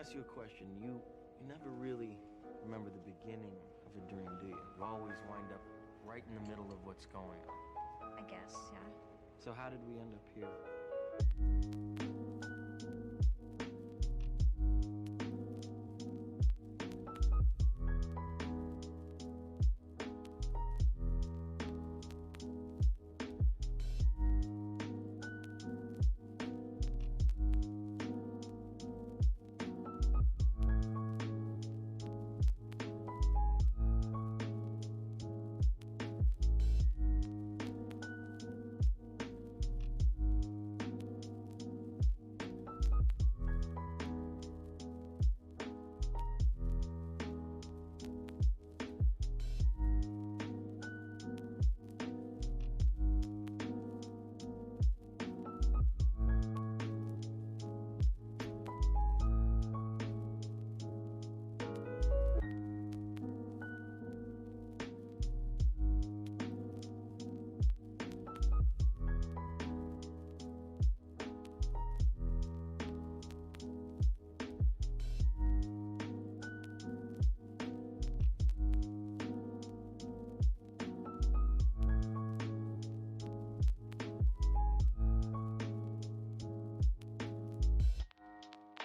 ask you a question. You never really remember the beginning of a dream, do you? You always wind up right in the middle of what's going on. I guess, yeah. So how did we end up here?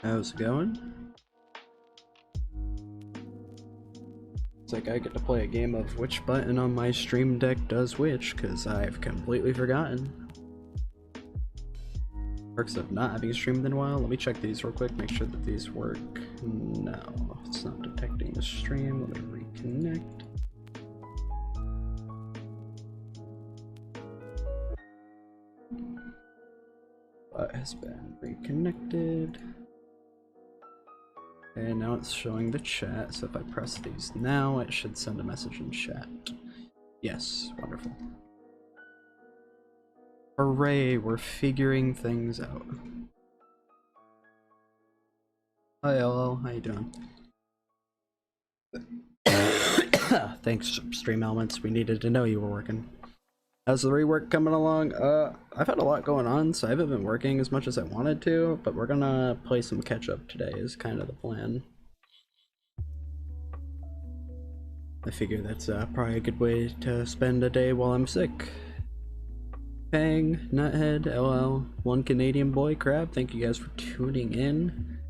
How's it going? It's like I get to play a game of which button on my stream deck does which, because I've completely forgotten. Perks of not having streamed in a while. Let me check these real quick, make sure that these work. No, it's not detecting the stream. Let me reconnect. Bot has been reconnected. And now it's showing the chat, so if I press these now, it should send a message in chat. Yes, wonderful. Hooray, we're figuring things out. Hi LL, how you doing? Thanks, Stream Elements, we needed to know you were working. How's the rework coming along? I've had a lot going on, so I haven't been working as much as I wanted to, but we're gonna play some catch up today is kind of the plan. I figure that's probably a good way to spend a day while I'm sick. Pang, Nuthead, LL, One Canadian Boy, Crab, thank you guys for tuning in.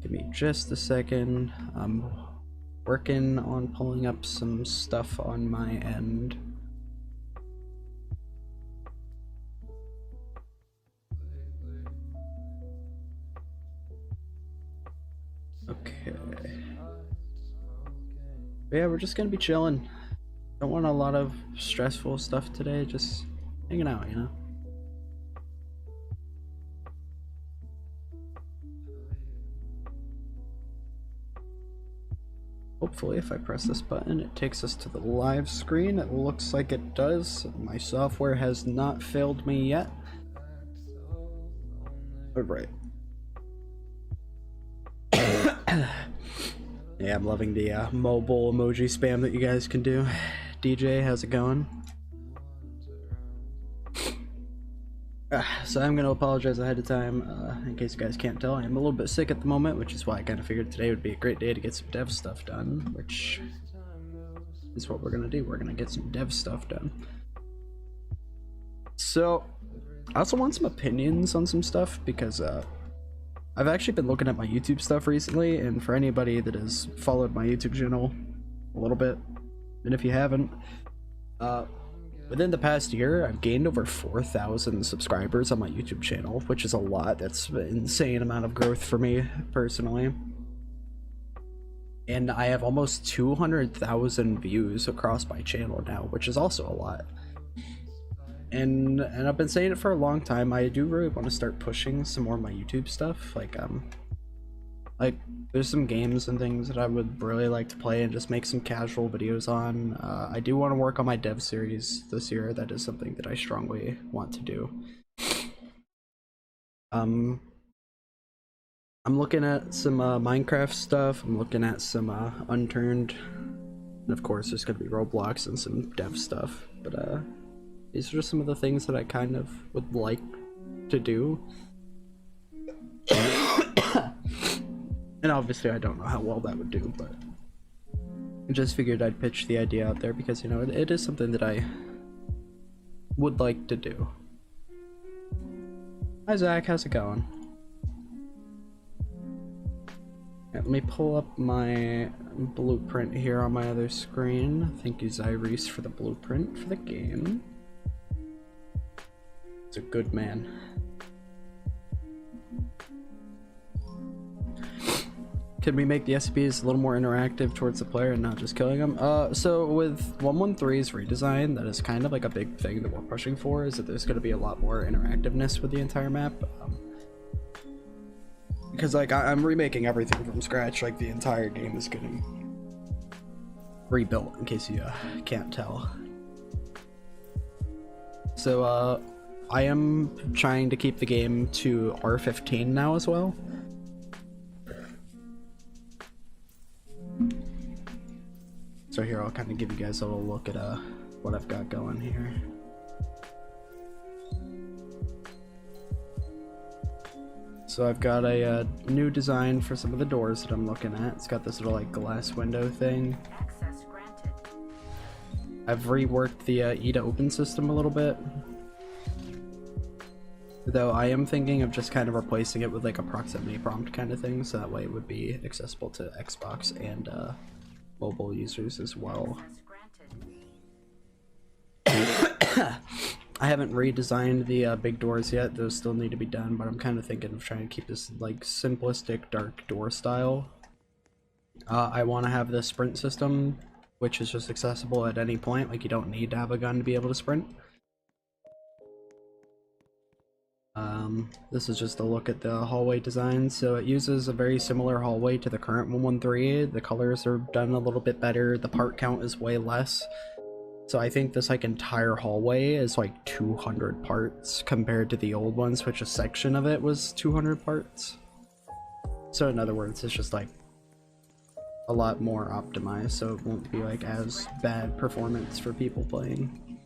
Give me just a second. I'm working on pulling up some stuff on my end. Okay. But yeah, we're just gonna be chilling. Don't want a lot of stressful stuff today, just hanging out, you know? Hopefully, if I press this button, it takes us to the live screen. It looks like it does. My software has not failed me yet. Alright. Yeah, I'm loving the mobile emoji spam that you guys can do. DJ, how's it going? So I'm gonna apologize ahead of time, in case you guys can't tell. I'm a little bit sick at the moment, which is why I kind of figured today would be a great day to get some dev stuff done, which is what we're gonna do. We're gonna get some dev stuff done. So, I also want some opinions on some stuff, because I've actually been looking at my YouTube stuff recently, and for anybody that has followed my YouTube channel a little bit, and if you haven't, within the past year, I've gained over 4,000 subscribers on my YouTube channel, which is a lot. That's an insane amount of growth for me, personally. And I have almost 200,000 views across my channel now, which is also a lot. And I've been saying it for a long time. I do really want to start pushing some more of my YouTube stuff. Like there's some games and things that I would really like to play and just make some casual videos on. I do want to work on my dev series this year. That is something that I strongly want to do. I'm looking at some Minecraft stuff. I'm looking at some Unturned, and of course there's gonna be Roblox and some dev stuff. But these are just some of the things that I kind of would like to do. And obviously I don't know how well that would do, but I just figured I'd pitch the idea out there because, you know, it is something that I would like to do. Hi Zach, how's it going? Let me pull up my blueprint here on my other screen. Thank you, Zyrese, for the blueprint for the game. He's a good man. Could we make the SCPs a little more interactive towards the player and not just killing them? So with 113's redesign, that is kind of like a big thing that we're pushing for, is that there's going to be a lot more interactiveness with the entire map. Because like I'm remaking everything from scratch, like the entire game is getting rebuilt, in case you can't tell. So I am trying to keep the game to R15 now as well. So here, I'll kind of give you guys a little look at what I've got going here. So I've got a new design for some of the doors that I'm looking at. It's got this little like glass window thing. Access granted. I've reworked the E to open system a little bit. Though I am thinking of just kind of replacing it with like a proximity prompt kind of thing, so that way it would be accessible to Xbox and mobile users as well. I haven't redesigned the big doors yet, those still need to be done, but I'm kind of thinking of trying to keep this like simplistic dark door style. I want to have the sprint system, which is just accessible at any point, like you don't need to have a gun to be able to sprint. This is just a look at the hallway design. So it uses a very similar hallway to the current 113. The colors are done a little bit better, the part count is way less. So I think this like entire hallway is like 200 parts compared to the old ones, which a section of it was 200 parts. So in other words, it's just like a lot more optimized, so it won't be like as bad performance for people playing.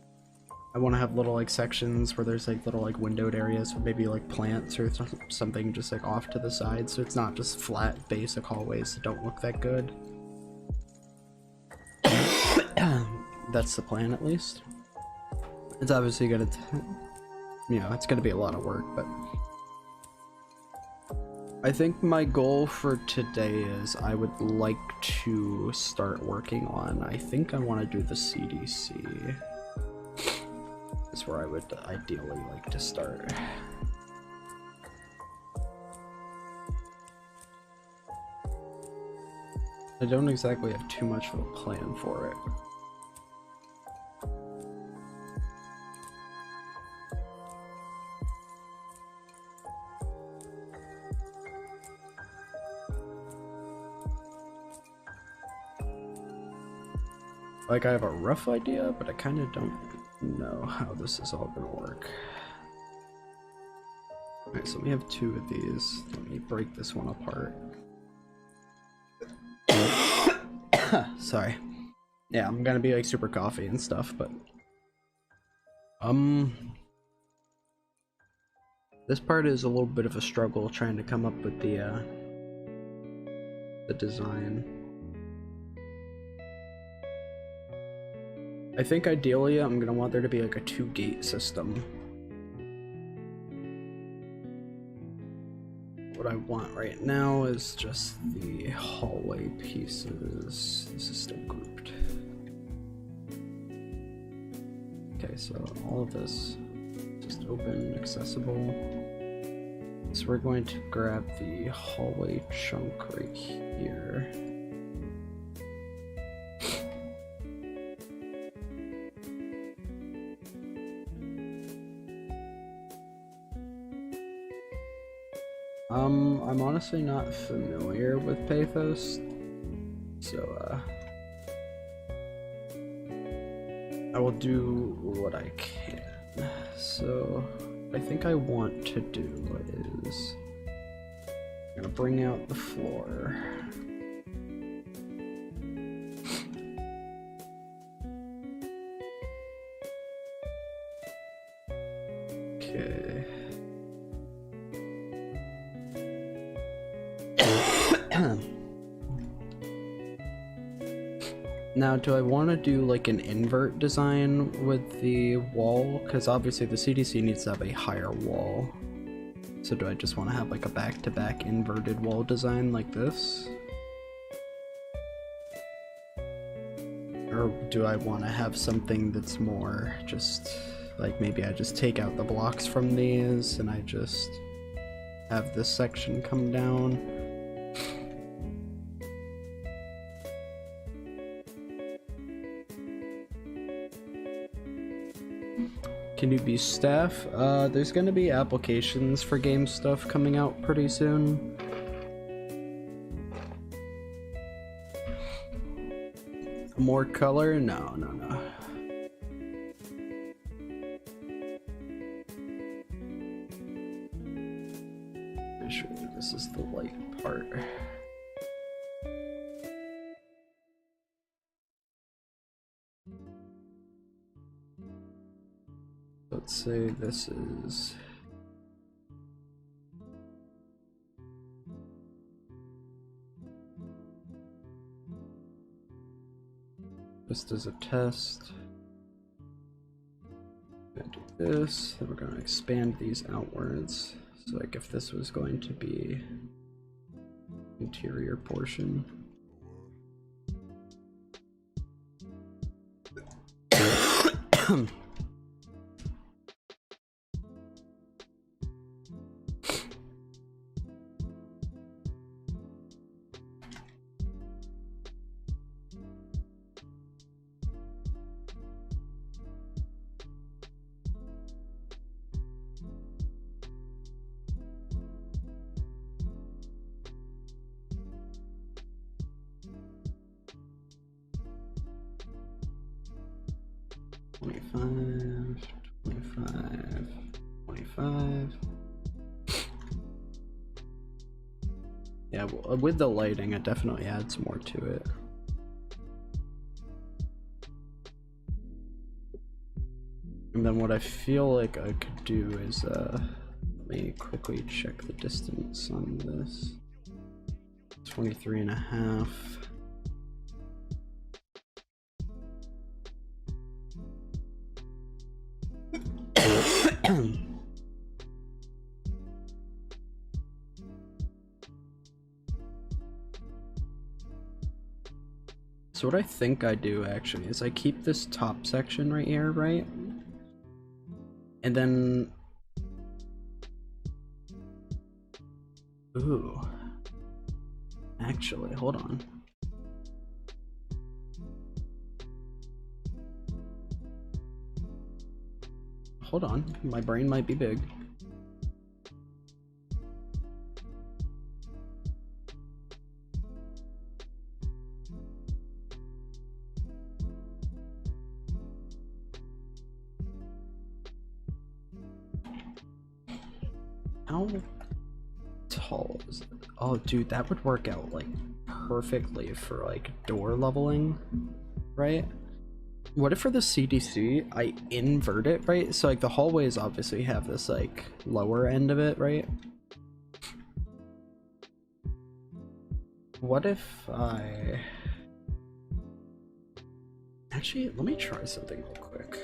I want to have little like sections where there's like little like windowed areas with maybe like plants or something just like off to the side, so it's not just flat basic hallways that don't look that good. That's the plan, at least. It's obviously gonna you know, it's gonna be a lot of work, but I think my goal for today is I would like to start working on, I think I want to do the CDC. Is where I would ideally like to start. I don't exactly have too much of a plan for it. Like I have a rough idea, but I kind of don't know how this is all gonna work. Alright, so we have two of these. Let me break this one apart. Sorry. Yeah, I'm gonna be like super coffee and stuff, but this part is a little bit of a struggle trying to come up with the design. I think ideally I'm gonna want there to be like a 2-gate system. What I want right now is just the hallway pieces. This is still grouped. Okay, so all of this just open, accessible. So we're going to grab the hallway chunk right here. I'm honestly not familiar with Pathos, so I will do what I can. So what I think I want to do is I'm gonna bring out the floor. Okay. Now, do I want to do like an invert design with the wall? Because obviously the CDC needs to have a higher wall. So do I just want to have like a back-to-back inverted wall design like this? Or do I want to have something that's more just like maybe I just take out the blocks from these and I just have this section come down? Can you be staff? There's gonna be applications for game stuff coming out pretty soon. More color? No. Pretty sure this is the light part. Let's say this is... just as a test. I'm gonna do this, then we're gonna expand these outwards. So like if this was going to be interior portion. Yeah, well, with the lighting, it definitely adds more to it. And then what I feel like I could do is, let me quickly check the distance on this. 23.5. So what I think I do actually is I keep this top section right here, right? And then... ooh. Actually, hold on. Hold on, my brain might be big. How tall is it? Oh, dude, that would work out like perfectly for like door leveling, right? What if for the CDC I invert it, right? So like the hallways obviously have this like lower end of it, right? What if I... actually, let me try something real quick.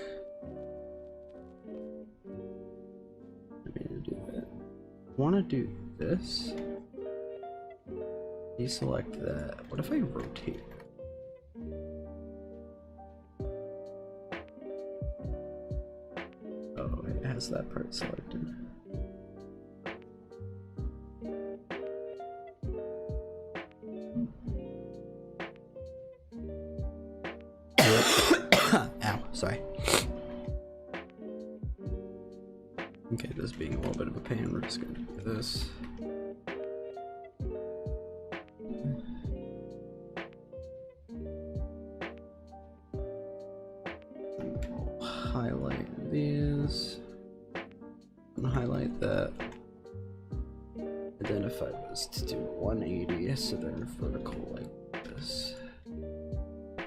I want to do this. Deselect that. What if I rotate? Oh, it has that part selected. Ow, sorry. Okay, this being a little bit of a pain, we're just gonna do this. We'll highlight these and highlight that. And then if I was to do 180, so they're vertical like this,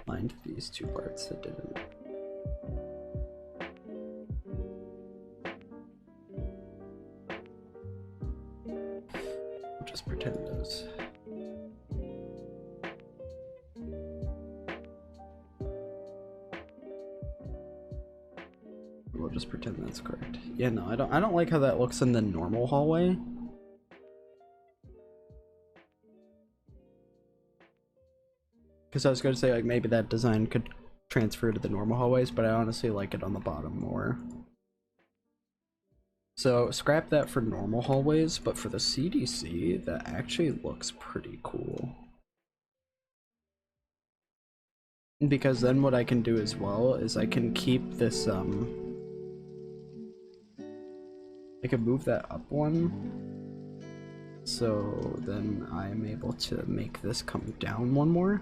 find these two parts that didn't. Just pretend those. we'll just pretend that's correct. Yeah, no, I don't like how that looks in the normal hallway. Because I was going to say, like, maybe that design could transfer to the normal hallways, but I honestly like it on the bottom more. So scrap that for normal hallways, but for the CDC, that actually looks pretty cool. Because then what I can do as well is I can keep this, I can move that up one. So then I'm able to make this come down one more.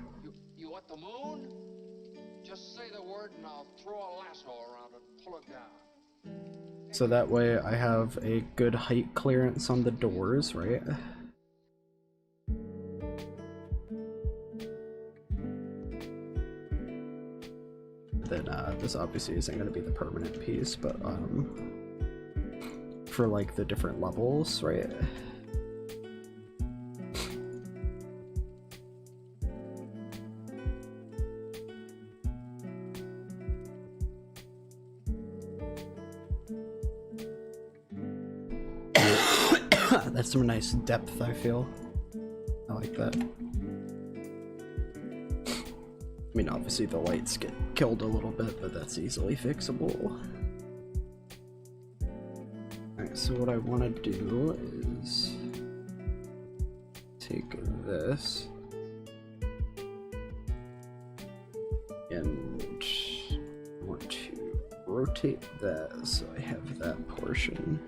You want the moon? Just say the word and I'll throw a lasso around it and pull it down. So that way I have a good height clearance on the doors, right? Then this obviously isn't going to be the permanent piece, but for like the different levels, right? That's some nice depth, I feel. I like that. I mean, obviously the lights get killed a little bit, but that's easily fixable. Alright, so what I want to do is take this and I want to rotate that so I have that portion.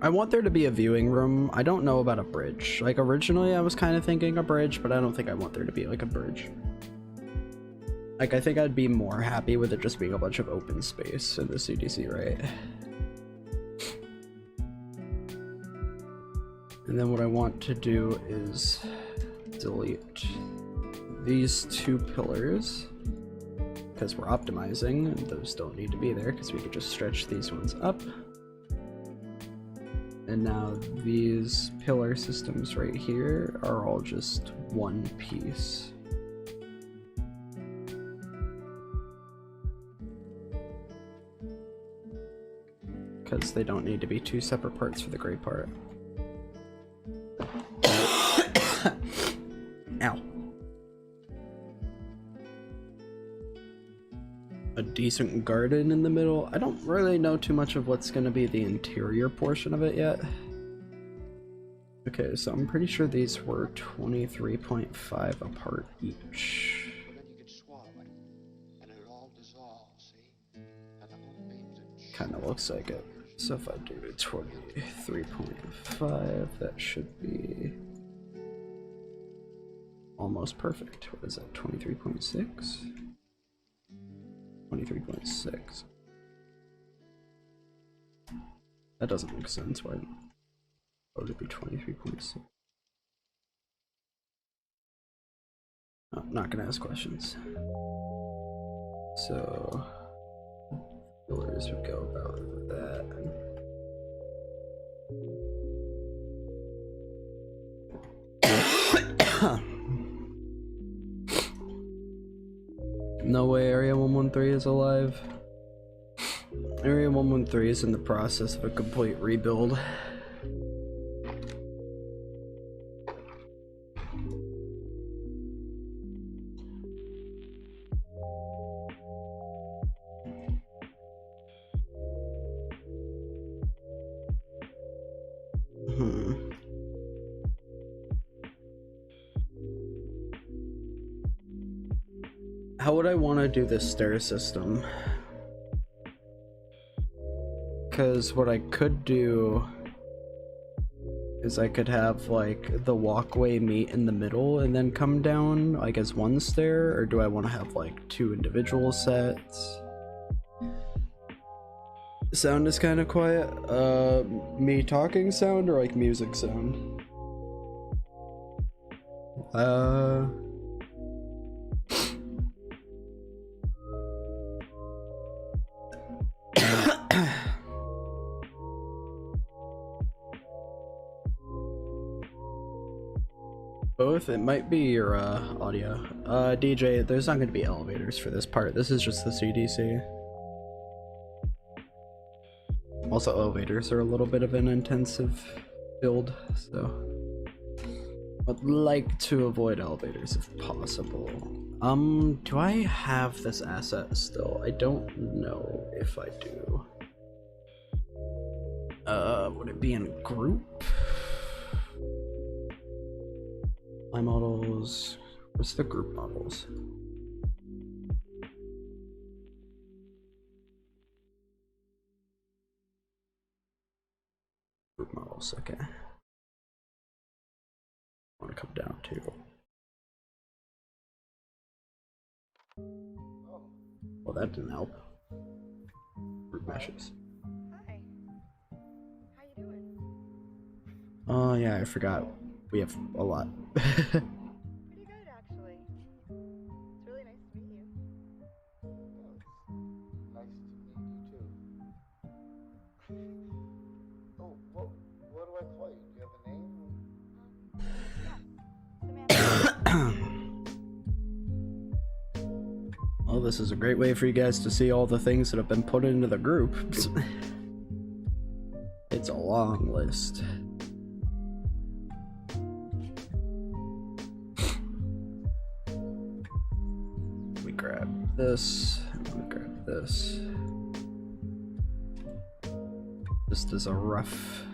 I want there to be a viewing room. I don't know about a bridge. Like, originally I was kind of thinking a bridge, but I don't think I want there to be like a bridge. Like, I think I'd be more happy with it just being a bunch of open space in the CDC, right? And then what I want to do is delete these two pillars because we're optimizing and those don't need to be there because we could just stretch these ones up. And now these pillar systems right here are all just one piece. Because they don't need to be two separate parts for the gray part. Ow. A decent garden in the middle. I don't really know too much of what's going to be the interior portion of it yet. Okay, so I'm pretty sure these were 23.5 apart each. But then you can swallow it, and it all dissolves, see? And the moonbeams and Kind of looks like it. So if I do 23.5, that should be almost perfect. What is that, 23.6? 23.6. That doesn't make sense. Why would it be 23.6? Oh, not gonna ask questions. So pillars would go about that. No way Area 113 is alive. Area 113 is in the process of a complete rebuild. How would I want to do this stair system? Because what I could do is I could have like the walkway meet in the middle and then come down like as one stair, or do I want to have like two individual sets? Sound is kind of quiet. Me talking sound or like music sound? with, it might be your audio. DJ, there's not going to be elevators for this part. This is just the CDC. Also, elevators are a little bit of an intensive build, so I'd like to avoid elevators if possible. Do I have this asset still? I don't know if I do. Would it be in group? My models. What's the group models? Group models, okay. I want to come down to. Well, that didn't help. Group meshes. Hi. How you doing? Oh yeah, I forgot. We have a lot. Pretty good, actually. It's really nice to meet you. Nice to meet you too. Oh, what do I call you? Do you have a name? Samantha. Well, this is a great way for you guys to see all the things that have been put into the group. It's a long list. We grab this, and we grab this. Just as a rough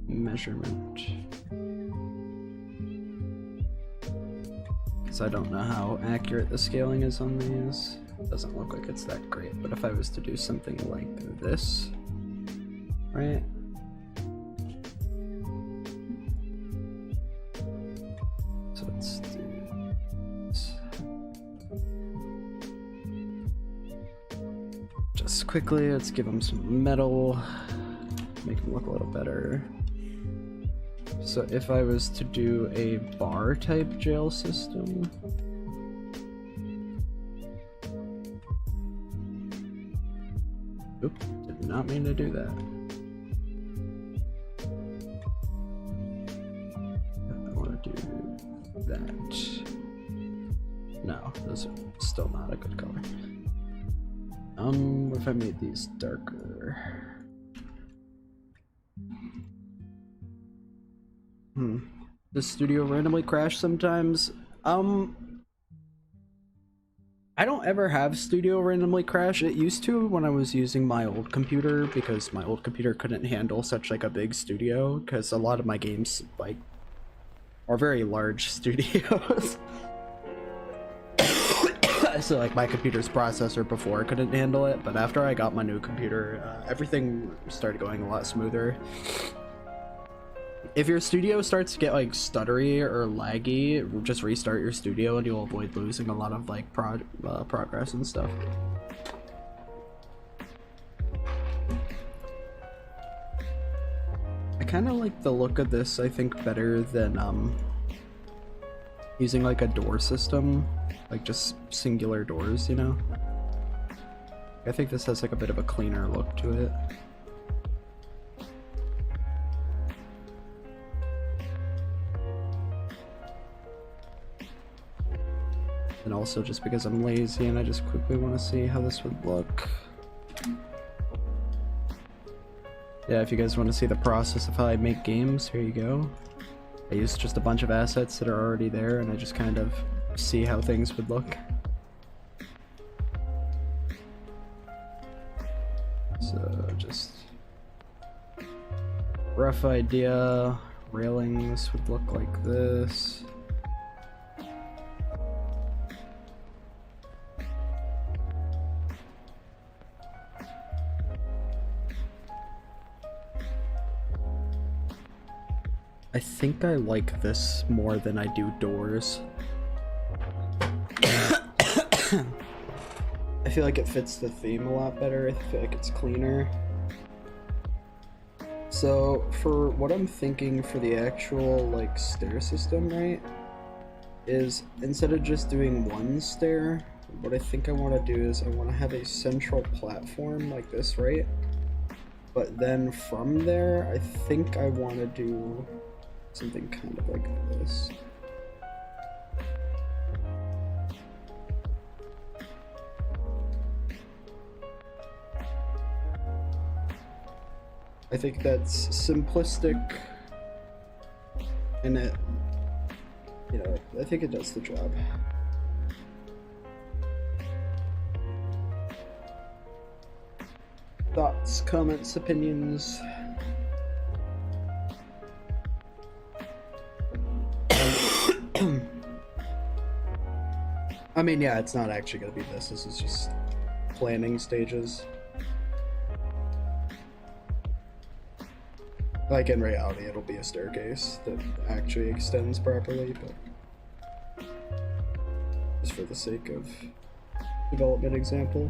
measurement. Because I don't know how accurate the scaling is on these. It doesn't look like it's that great, but if I was to do something like this, right? So let's do this. Just quickly, let's give them some metal, make them look a little better. So if I was to do a bar type jail system, oop, did not mean to do that. I want to do that. No, those are still not a good color. What if I made these darker? Does studio randomly crash sometimes? I don't ever have studio randomly crash. It used to when I was using my old computer, because my old computer couldn't handle such like a big studio, because a lot of my games like are very large studios. So like my computer's processor before couldn't handle it, but after I got my new computer, everything started going a lot smoother. If your studio starts to get like stuttery or laggy, just restart your studio and you'll avoid losing a lot of like progress and stuff. I kind of like the look of this, I think, better than using like a door system, like just singular doors, you know? I think this has like a bit of a cleaner look to it. And also just because I'm lazy and I just quickly want to see how this would look. Yeah, if you guys want to see the process of how I make games, here you go. I use just a bunch of assets that are already there and I just kind of see how things would look. So just rough idea, railings would look like this. I think I like this more than I do doors. I feel like it fits the theme a lot better. I feel like it's cleaner. So for what I'm thinking for the actual like stair system, right, is instead of just doing one stair, what I think I want to do is I want to have a central platform like this, right? But then from there, I think I want to do something kind of like this. I think that's simplistic, and it, you know, I think it does the job. Thoughts, comments, opinions? I mean, yeah, it's not actually gonna be this. This is just planning stages. Like, in reality, it'll be a staircase that actually extends properly, but just for the sake of development example.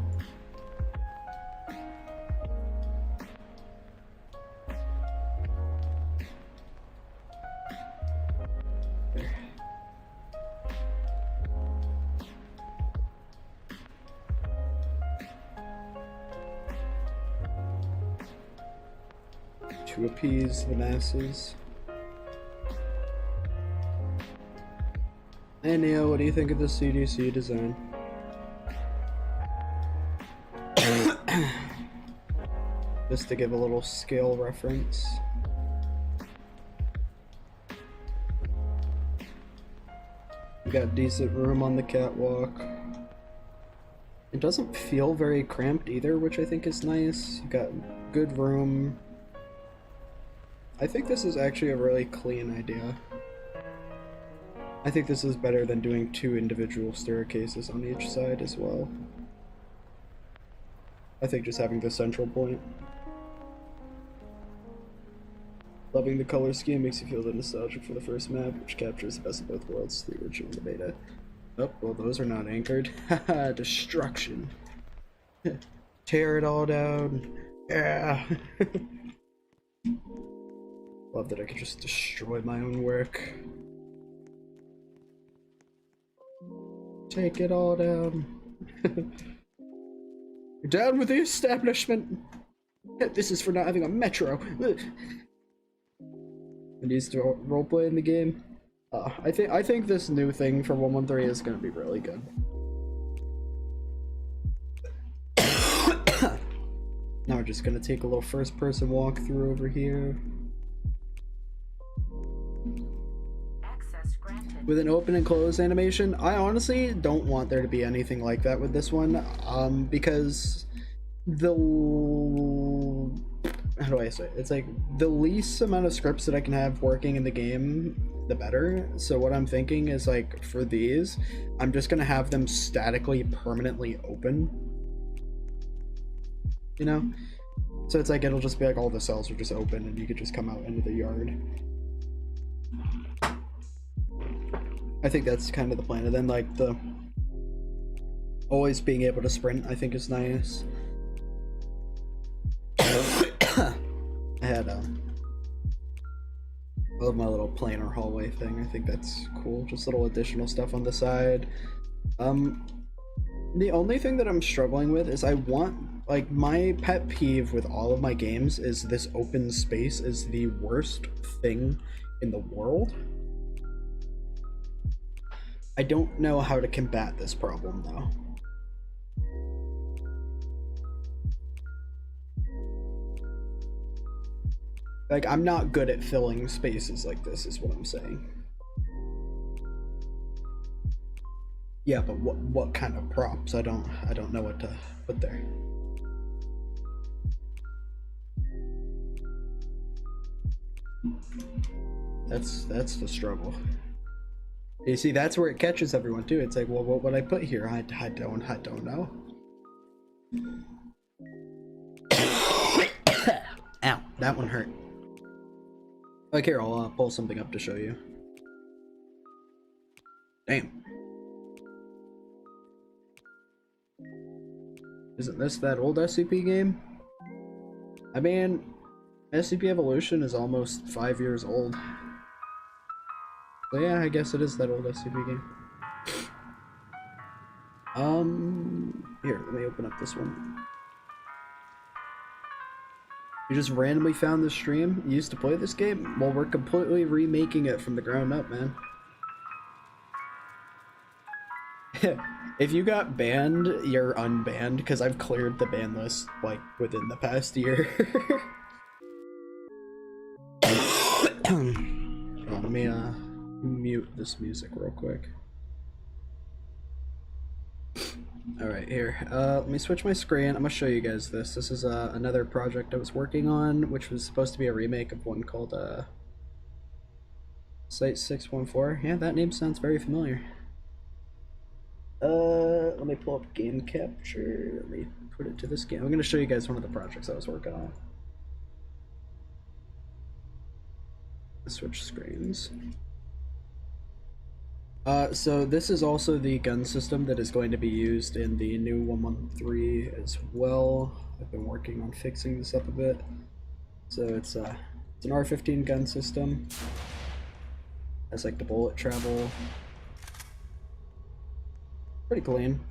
There. To appease the masses. Hey Neo, what do you think of the CDC design? Just to give a little scale reference. You got decent room on the catwalk. It doesn't feel very cramped either, which I think is nice. You got good room. I think this is actually a really clean idea. I think this is better than doing 2 individual staircases on each side as well. I think just having the central point. Loving the color scheme makes you feel the nostalgic for the first map, which captures the best of both worlds, the original and the beta. Oh, well those are not anchored. Haha, destruction. Tear it all down. Yeah. Love that I could just destroy my own work. Take it all down. Down with the establishment. This is for not having a metro. And used to roleplay in the game. I think this new thing for 113 is gonna be really good. Now we're just gonna take a little first-person walkthrough over here. With an open and close animation, I honestly don't want there to be anything like that with this one, because how do I say it? It's like the least amount of scripts that I can have working in the game, the better. So what I'm thinking is, like, for these, I'm just gonna have them statically permanently open, you know? So it's like it'll just be like all the cells are just open and you could just come out into the yard. I think that's kind of the plan. And then, like, the always being able to sprint, I think is nice. I had I love my little planar hallway thing. I think that's cool. Just little additional stuff on the side. The only thing that I'm struggling with is I want, like, my pet peeve with all of my games is this open space is the worst thing in the world. I don't know how to combat this problem though. Like, I'm not good at filling spaces like this is what I'm saying. Yeah, but what kind of props? I don't know what to put there. That's the struggle. You see, that's where it catches everyone too. It's like, well, what would I put here? I don't know. Ow, that one hurt. Like, here, I'll pull something up to show you. Damn. Isn't this that old SCP game? I mean, SCP Evolution is almost 5 years old. So yeah, I guess it is that old SCP game. Here, let me open up this one. You just randomly found this stream? You used to play this game? Well, we're completely remaking it from the ground up, man. If you got banned, you're unbanned, because I've cleared the ban list, like, within the past year. Let me mute this music real quick. Alright, here. Let me switch my screen. I'm gonna show you guys this. This is another project I was working on, which was supposed to be a remake of one called Site 614. Yeah, that name sounds very familiar. Let me pull up game capture. Let me put it to this game. I'm gonna show you guys one of the projects I was working on. Switch screens. So this is also the gun system that is going to be used in the new 113 as well. I've been working on fixing this up a bit. So it's an R15 gun system. Has like the bullet travel. Pretty clean.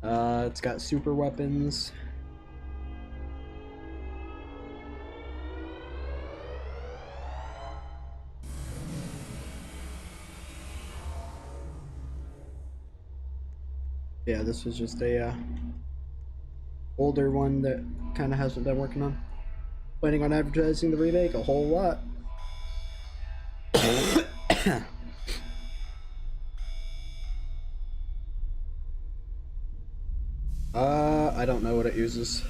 It's got super weapons. Yeah, this was just a older one that kind of hasn't been working on. Planning on advertising the remake a whole lot. I don't know what it uses.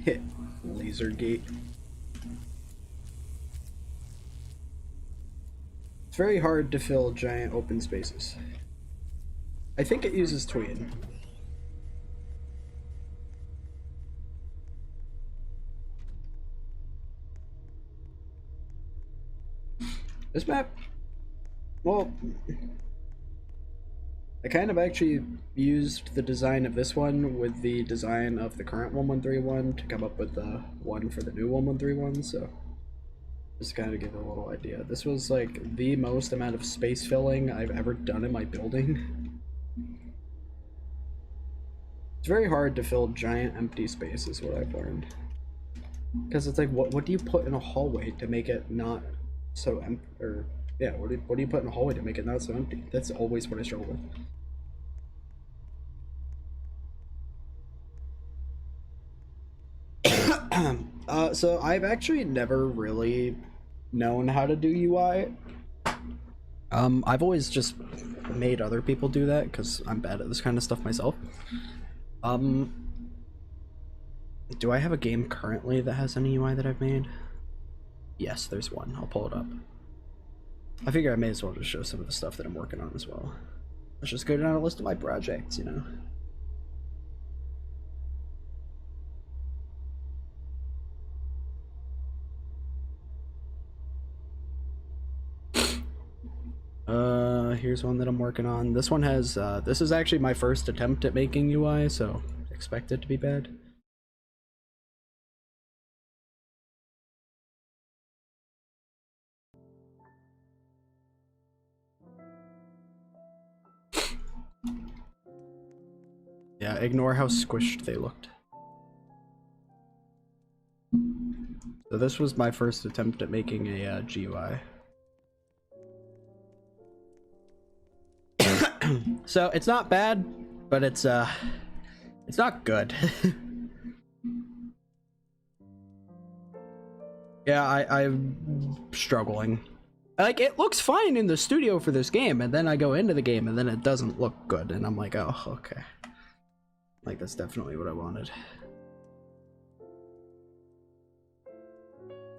Hit laser gate. It's very hard to fill giant open spaces. I think it uses tween. This map, well, I kind of actually used the design of this one with the design of the current 1131 to come up with the one for the new 1131, so just kind of give it a little idea. This was like the most amount of space filling I've ever done in my building. It's very hard to fill giant empty spaces, what I've learned. Because it's like, what do you put in a hallway to make it not so empty? Or yeah, what do you put in a hallway to make it not so empty? That's always what I struggle with. So I've actually never really known how to do UI. I've always just made other people do that because I'm bad at this kind of stuff myself. Do I have a game currently that has any UI that I've made? Yes, there's one. I'll pull it up. I figure I may as well just show some of the stuff that I'm working on as well. Let's just go down a list of my projects, you know. Here's one that I'm working on. This one has, this is actually my first attempt at making UI, so expect it to be bad. Yeah, ignore how squished they looked. So this was my first attempt at making a GUI. So it's not bad, but it's not good. Yeah, I'm struggling. Like, it looks fine in the studio for this game, and then I go into the game and then it doesn't look good, and I'm like, oh, okay. Like, that's definitely what I wanted.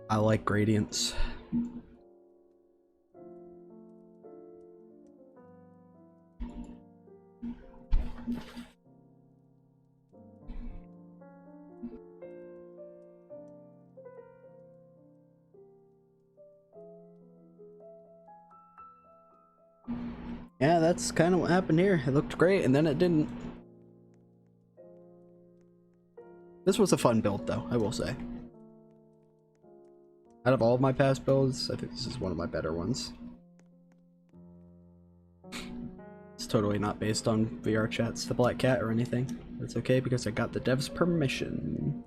I like gradients. Yeah, that's kind of what happened here. It looked great, and then it didn't. This was a fun build, though, I will say. Out of all of my past builds, I think this is one of my better ones. It's totally not based on VR Chat's The Black Cat or anything. That's okay because I got the dev's permission.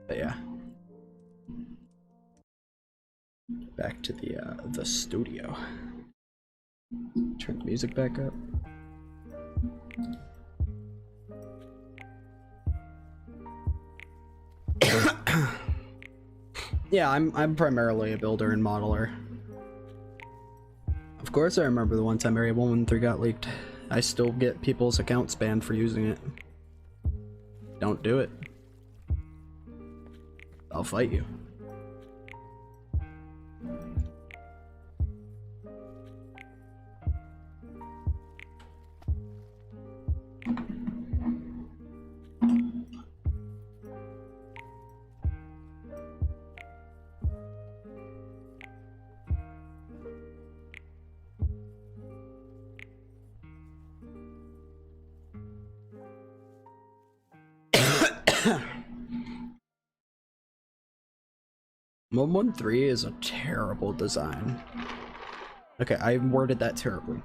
But yeah. back to the studio. Turn the music back up. Yeah, I'm primarily a builder and modeler. Of course I remember the one time Area 113 got leaked. I still get people's accounts banned for using it. Don't do it. I'll fight you. (113) is a terrible design. Okay, I worded that terribly.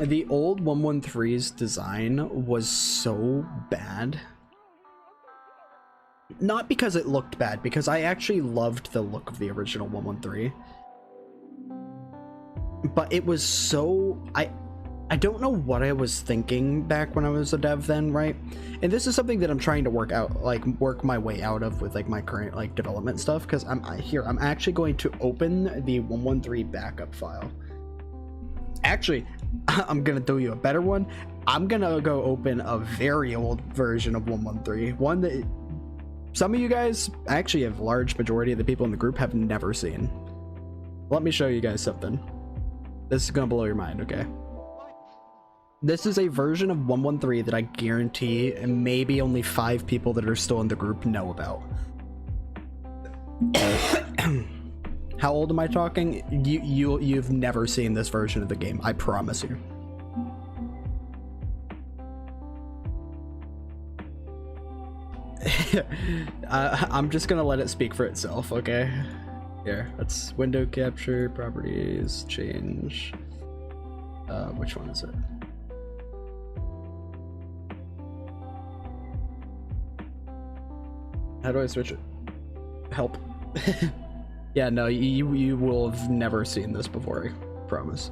The old 113's design was so bad. Not because it looked bad, because I actually loved the look of the original 113. But it was so... I don't know what I was thinking back when I was a dev then, right? And this is something that I'm trying to work out, like work my way out of with like my current like development stuff, because I'm actually going to open the 113 backup file. Actually, I'm gonna do you a better one. I'm gonna go open a very old version of 113, one that some of you guys, actually a large majority of the people in the group, have never seen. Let me show you guys something. This is gonna blow your mind, okay? This is a version of 113 that I guarantee maybe only 5 people that are still in the group know about. How old am I talking? You've never seen this version of the game, I promise you. I'm just gonna let it speak for itself, okay? Here, let's window capture, properties, change. Which one is it? How do I switch it? Help. Yeah, no, you will have never seen this before, I promise.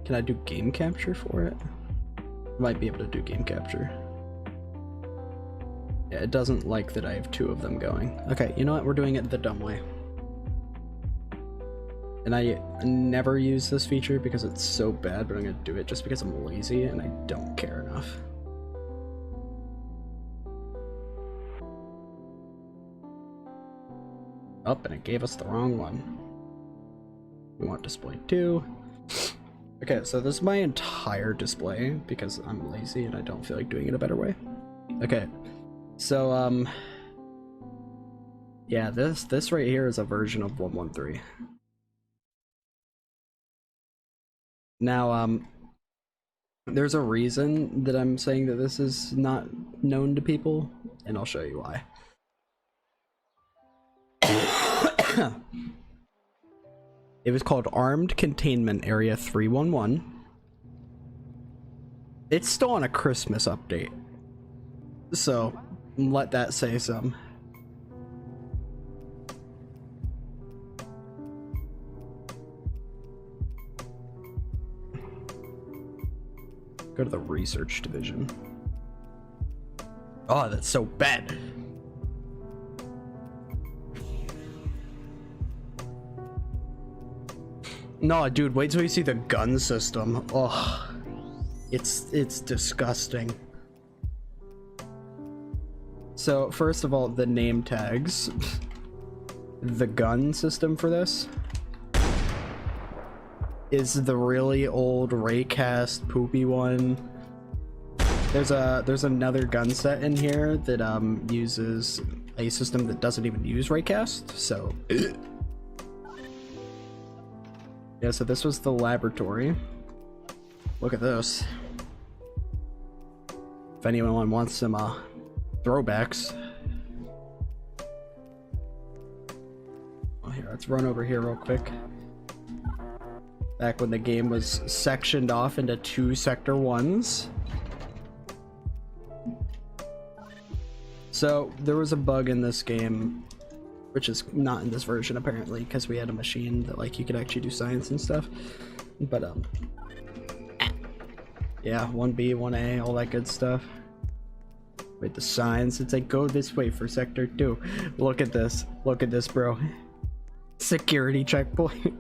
Can I do game capture for it? Might be able to do game capture. Yeah, it doesn't like that I have 2 of them going. Okay, you know what? We're doing it the dumb way. And I never use this feature because it's so bad, but I'm gonna do it just because I'm lazy and I don't care enough. Oh, and it gave us the wrong one. We want display 2. Okay, so this is my entire display because I'm lazy and I don't feel like doing it a better way. Okay, so yeah, this right here is a version of 113. Now, there's a reason that I'm saying that this is not known to people, and I'll show you why. It was called Armed Containment Area 311. It's still on a Christmas update, so let that say some. Go to the research division. Oh, that's so bad. No, dude, wait till you see the gun system. Oh, it's disgusting. So, first of all, the name tags. The gun system for this is the really old raycast poopy one. There's another gun set in here that uses a system that doesn't even use raycast, so yeah, so this was the laboratory. Look at this. If anyone wants some throwbacks. Well, here, let's run over here real quick. Back when the game was sectioned off into 2 sector 1s. So there was a bug in this game, which is not in this version apparently, because we had a machine that like you could actually do science and stuff. But yeah, 1B, 1A, all that good stuff. Wait, the signs, it's like go this way for sector 2. Look at this, bro. Security checkpoint.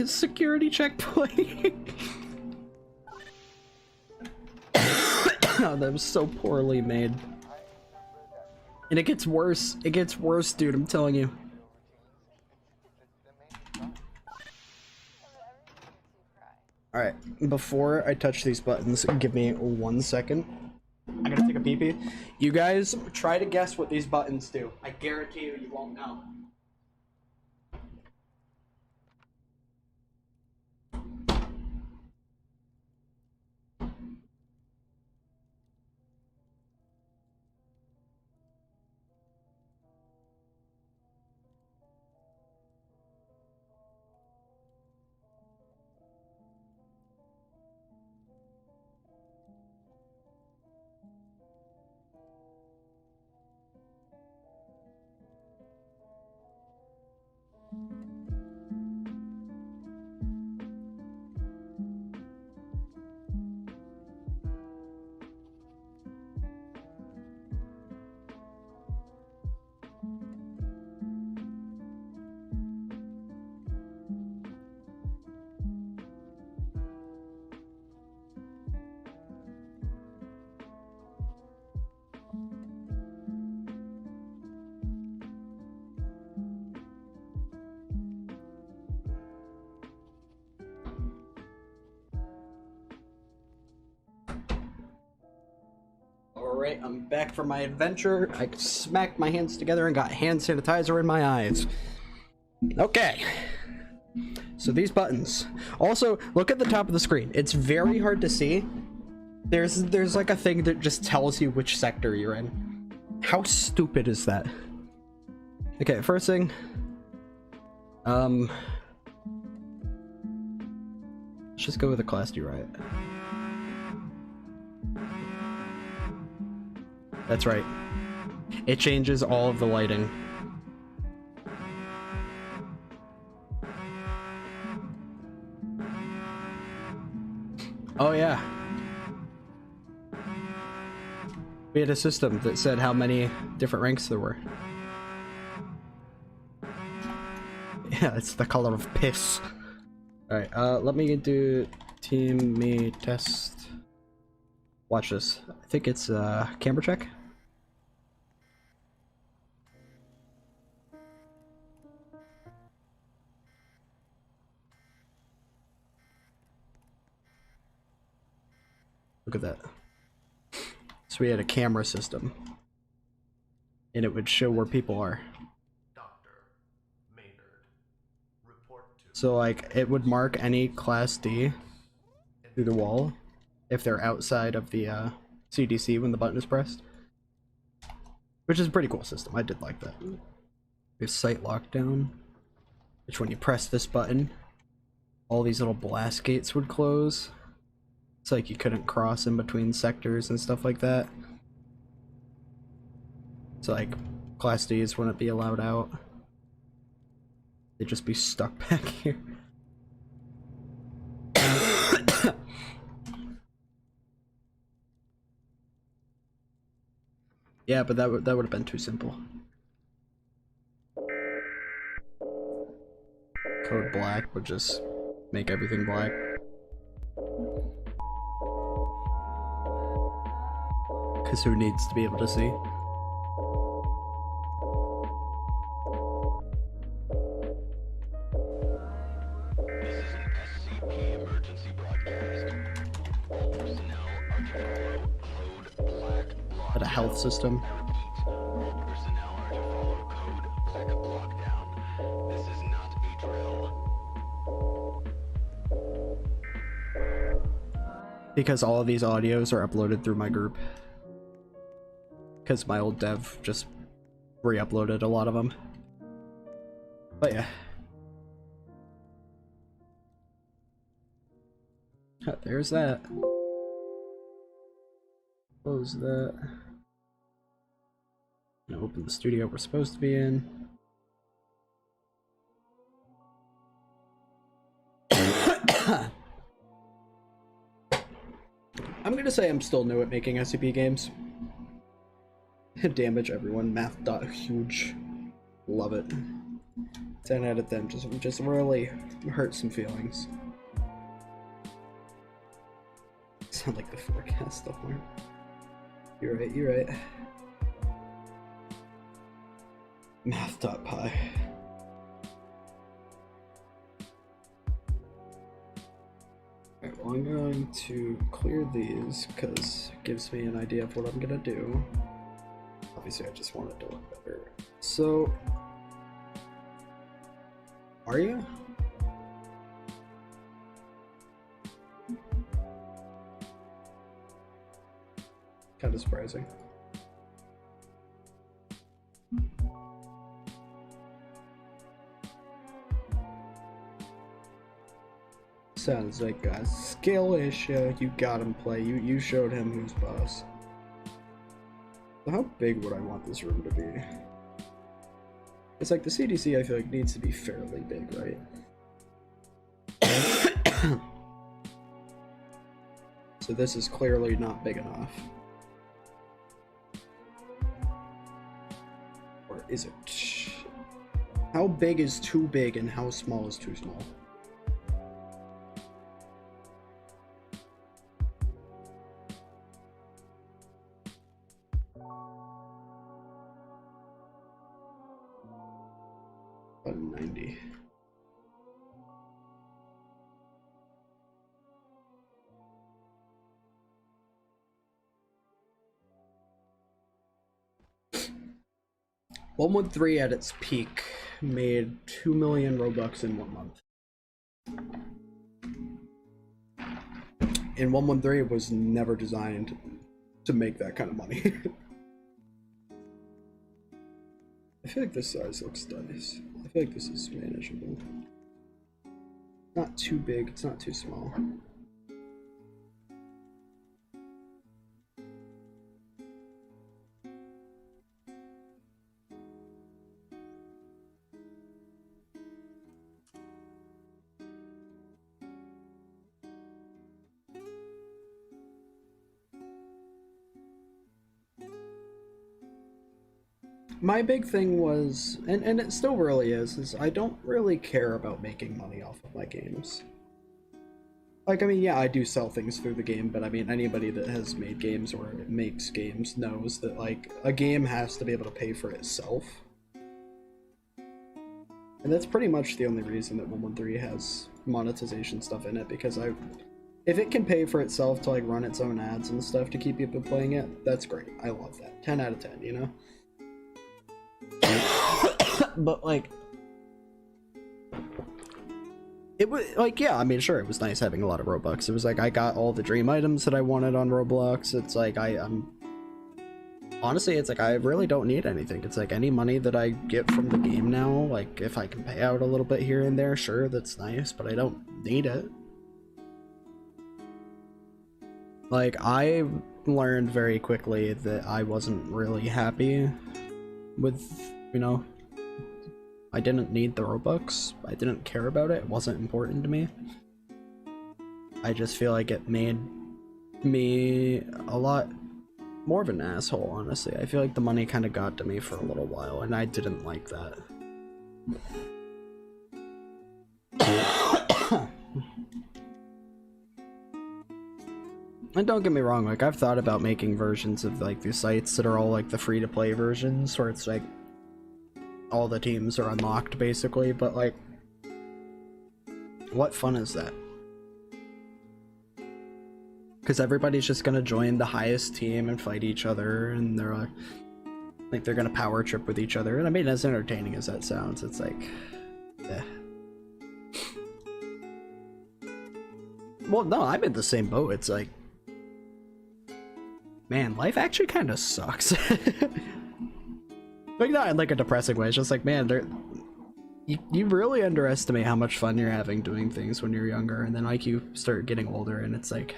Security checkpoint. Oh, that was so poorly made. And it gets worse. It gets worse, dude, I'm telling you. Alright, before I touch these buttons, give me 1 second. I'm gonna take a pee-pee. You guys try to guess what these buttons do. I guarantee you, you won't know. Alright, I'm back from my adventure. I smacked my hands together and got hand sanitizer in my eyes. Okay. So these buttons. Also, look at the top of the screen. It's very hard to see. There's like a thing that just tells you which sector you're in. How stupid is that? Okay, first thing. Let's just go with a Class D riot. That's right. It changes all of the lighting. Oh yeah. We had a system that said how many different ranks there were. Yeah, it's the color of piss. Alright, let me do team me test. Watch this. I think it's camera check. Look at that. So we had a camera system. And it would show where people are. So like it would mark any Class D through the wall if they're outside of the CDC when the button is pressed. Which is a pretty cool system. I did like that. We have site lockdown, which when you press this button, all these little blast gates would close. It's like you couldn't cross in between sectors and stuff like that. So like Class Ds wouldn't be allowed out. They'd just be stuck back here. Yeah, but that would have been too simple. Code black would just make everything black. Because who needs to be able to see? At a health system. Because all of these audios are uploaded through my group. Because my old dev just re-uploaded a lot of them. But yeah. There's that. Close that. Gonna open the studio we're supposed to be in. I'm gonna say I'm still new at making SCP games. Damage everyone, math dot huge. Love it. 10 out of 10, just really hurt some feelings. Sound like the forecast somewhere. You're right, you're right. Math.py. Alright, well I'm going to clear these because it gives me an idea of what I'm gonna do. Obviously I just want it to look better. So... Are you? Kind of surprising. Sounds like a skill issue. You got him play. You showed him who's boss. So how big would I want this room to be? It's like the CDC I feel like needs to be fairly big, right? So this is clearly not big enough. Or is it? How big is too big and how small is too small? About 90. $113 at its peak made 2 million Robux in 1 month. And 113 was never designed to make that kind of money. I feel like this size looks nice. I feel like this is manageable. Not too big, it's not too small. My big thing was, and it still really is I don't really care about making money off of my games. Like, I mean, yeah, I do sell things through the game, but I mean, anybody that has made games or makes games knows that, like, a game has to be able to pay for itself. And that's pretty much the only reason that 113 has monetization stuff in it, because if it can pay for itself to, like, run its own ads and stuff to keep people playing it, that's great. I love that. 10 out of 10, you know? But like, it was like, yeah, I mean, sure, it was nice having a lot of Robux. It was like I got all the dream items that I wanted on Roblox. It's like I'm honestly, it's like I really don't need anything. It's like any money that I get from the game now, like if I can pay out a little bit here and there, sure, that's nice, but I don't need it. Like, I learned very quickly that I wasn't really happy with, you know, I didn't need the Robux. I didn't care about it. It wasn't important to me. I just feel like it made me a lot more of an asshole, honestly. I feel like the money kind of got to me for a little while, and I didn't like that. And don't get me wrong, like, I've thought about making versions of, like, these sites that are all, like, the free-to-play versions, where it's, like, all the teams are unlocked, basically, but, like, what fun is that? Because everybody's just gonna join the highest team and fight each other, and they're, like, they're gonna power trip with each other, and I mean, as entertaining as that sounds, it's like, eh. Well, no, I'm in the same boat. It's like, man, life actually kind of sucks. Like, not in like a depressing way. It's just like, man, you really underestimate how much fun you're having doing things when you're younger, and then like you start getting older and it's like,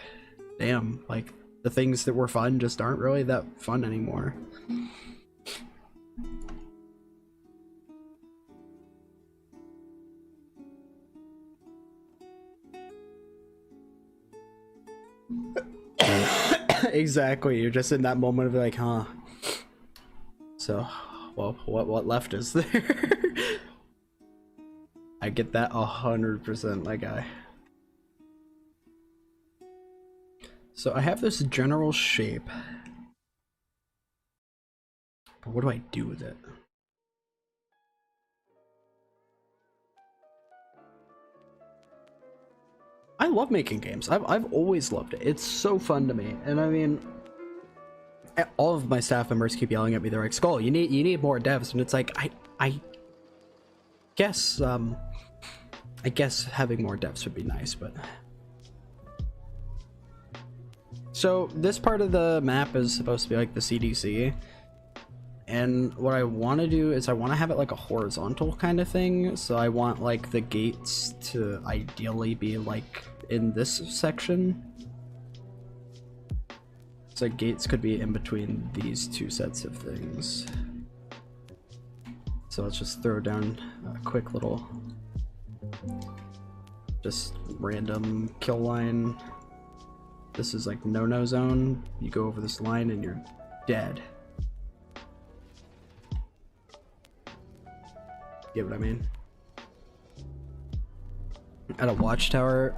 damn, like the things that were fun just aren't really that fun anymore. Exactly, you're just in that moment of like, huh, so well, what left is there? I get that 100%, my guy. So I have this general shape, but what do I do with it? I love making games. I've always loved it. It's so fun to me. And I mean, all of my staff members keep yelling at me. They're like, "Skull, you need more devs." And it's like, I guess having more devs would be nice, but so this part of the map is supposed to be like the CDC. And what I want to do is I want to have it like a horizontal kind of thing. So I want like the gates to ideally be like in this section. So gates could be in between these two sets of things. So let's just throw down a quick little, just random kill line. This is like no-no zone. You go over this line and you're dead. Get what I mean? At a watchtower.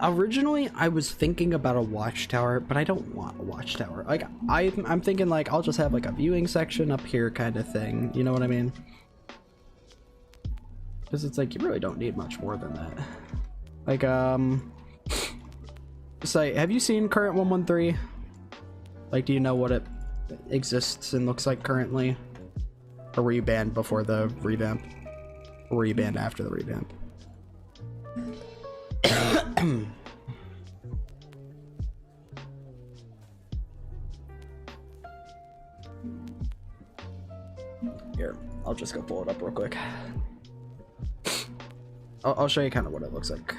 Originally, I was thinking about a watchtower, but I don't want a watchtower. Like, I'm thinking like I'll just have like a viewing section up here kind of thing. You know what I mean? Because it's like you really don't need much more than that. Like, it's like, have you seen current 113? Like, do you know what it exists and looks like currently? Or were you banned before the revamp? Or were you banned after the revamp? Here, I'll just go pull it up real quick. I'll show you kind of what it looks like.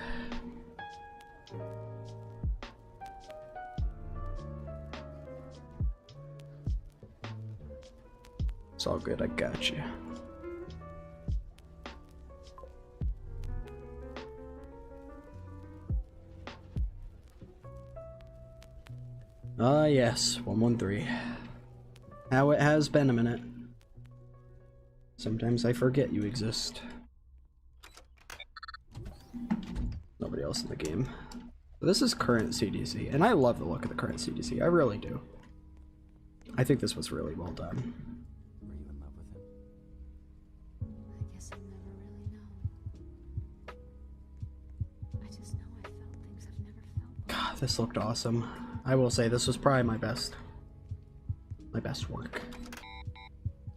It's all good, I got you. Yes, 113. How it has been a minute. Sometimes I forget you exist. Nobody else in the game. This is current CDC, and I love the look of the current CDC. I really do. I think this was really well done. Were you in love with him? I guess I'll never really know. I just know I felt things I've never felt before. God, this looked awesome. I will say this was probably my best work.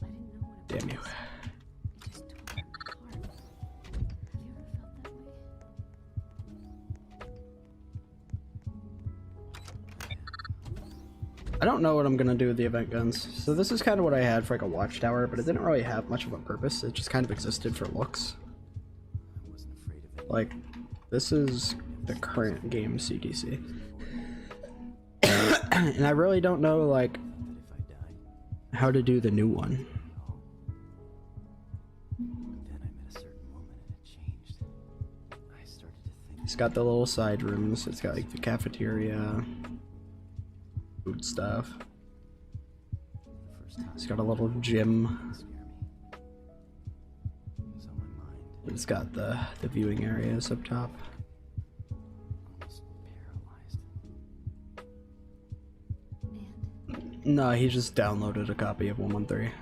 I didn't know what it Damn you. was. It just tore me apart. Have you ever felt that way? I don't know what I'm gonna do with the event guns. So this is kind of what I had for like a watchtower, but it didn't really have much of a purpose. It just kind of existed for looks. I wasn't afraid of it. Like, this is the current game CDC. And I really don't know like That if I died, how to do the new one. but then I met a certain woman and it changed. I started to think. It's got the little side rooms. It's got like the cafeteria, food stuff. The first time It's got a little gym. scare me. It was on my mind. It's got the viewing areas up top. Almost paralyzed. And No, he just downloaded a copy of 113.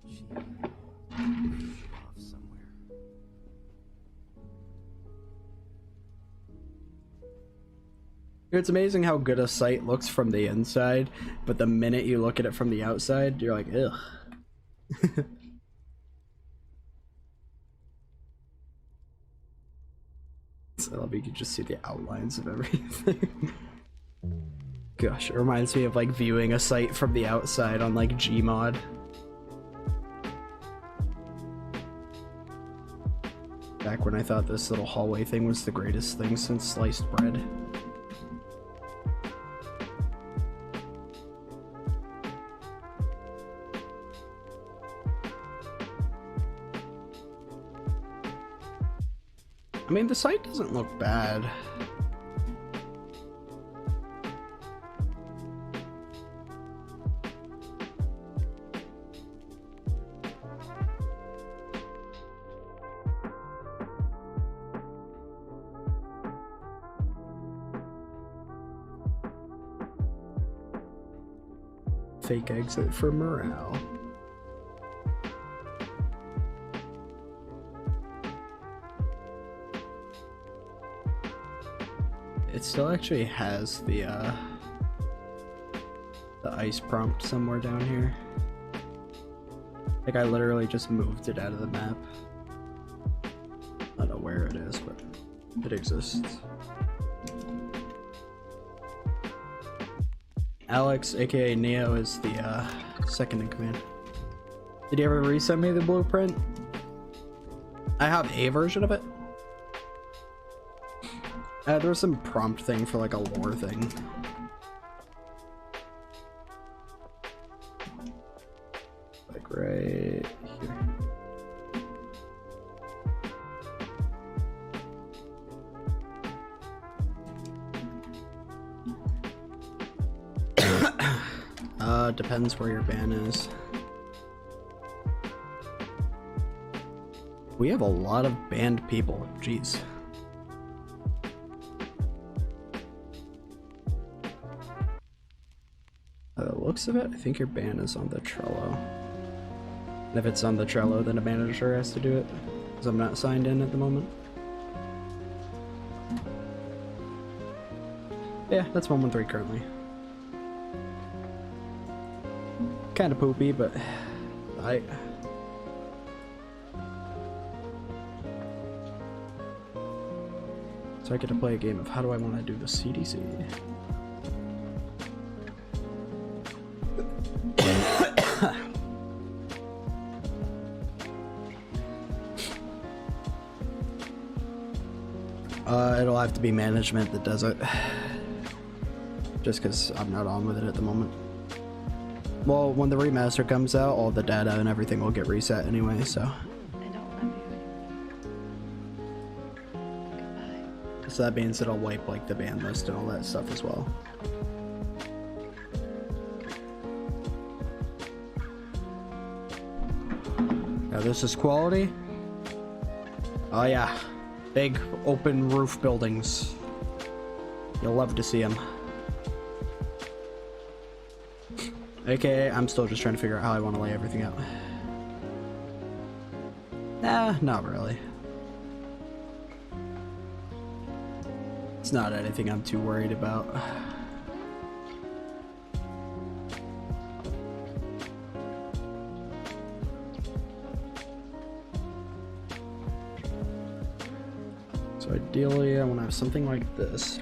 She off somewhere. It's amazing how good a site looks from the inside, but the minute you look at it from the outside, you're like, ugh. I love you can just see the outlines of everything. Gosh, it reminds me of like viewing a site from the outside on like Gmod. Back when I thought this little hallway thing was the greatest thing since sliced bread. I mean, the site doesn't look bad. Fake exit for morale. It still actually has the ice prompt somewhere down here. Like I literally just moved it out of the map. I don't know where it is, but it exists. Alex, aka Neo, is the second in command. Did you ever resend me the blueprint? I have a version of it. There was some prompt thing for like a lore thing. Like right here. Depends where your ban is. We have a lot of banned people. Jeez. By the looks of it, I think your ban is on the Trello. And if it's on the Trello, then a manager has to do it, because I'm not signed in at the moment. Yeah, that's 113 currently. Kind of poopy, but so I get to play a game of how do I want to do the CDC. It'll have to be management that does it. Just because I'm not on with it at the moment. Well, when the remaster comes out, all the data and everything will get reset anyway, so. I don't love you anymore. Goodbye. So that means it'll wipe like the ban list and all that stuff as well. Now this is quality. Oh yeah, big open roof buildings. You'll love to see them. AKA, I'm still just trying to figure out how I want to lay everything out. Nah, not really. It's not anything I'm too worried about. So ideally, I want to have something like this.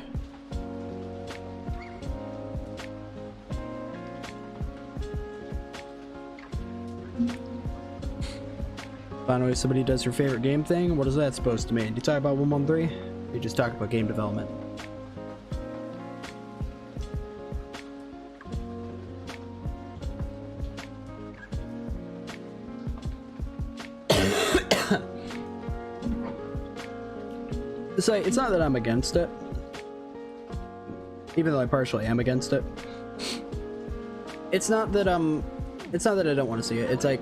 Finally, somebody does your favorite game thing. What is that supposed to mean? You talk about 113? You just talk about game development. It's not that I'm against it, even though I partially am against it. It's not that I don't want to see it. It's like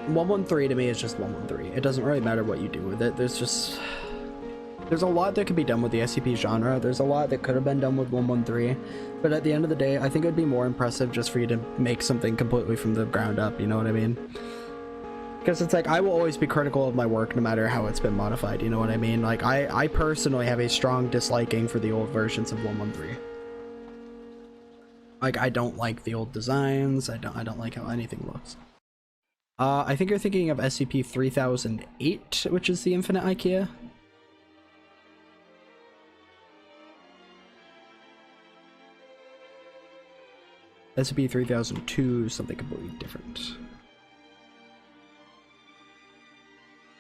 113 to me is just 113. It doesn't really matter what you do with it. There's a lot that could be done with the SCP genre. There's a lot that could have been done with 113, but at the end of the day, I think it would be more impressive just for you to make something completely from the ground up, you know what I mean? Because it's like, I will always be critical of my work no matter how it's been modified, you know what I mean? Like, I personally have a strong disliking for the old versions of 113. Like, I don't like the old designs, I don't like how anything looks. I think you're thinking of SCP-3008, which is the Infinite IKEA. SCP-3002 is something completely different.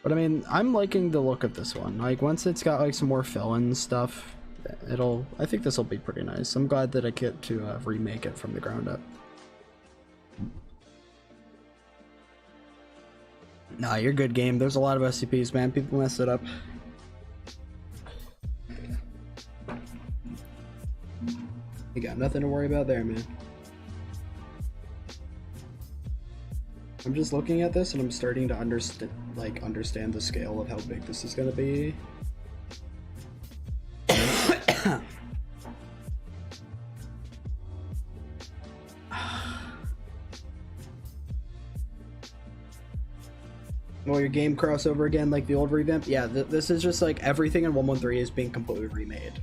But I mean, I'm liking the look of this one. Like, once it's got like some more fill-in stuff, I think this will be pretty nice. I'm glad that I get to remake it from the ground up. Nah, you're good, game. There's a lot of SCPs, man. People mess it up. You got nothing to worry about there, man. I'm just looking at this and I'm starting to understand the scale of how big this is gonna be. Well, your game crossover again, like the old revamp? Yeah, this is just like everything in 113 is being completely remade.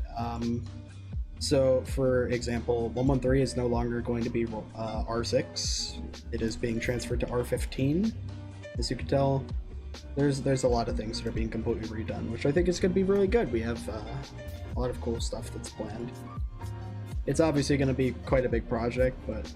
So, for example, 113 is no longer going to be R6. It is being transferred to R15. As you can tell, there's a lot of things that are being completely redone, which I think is going to be really good. We have a lot of cool stuff that's planned. It's obviously going to be quite a big project, but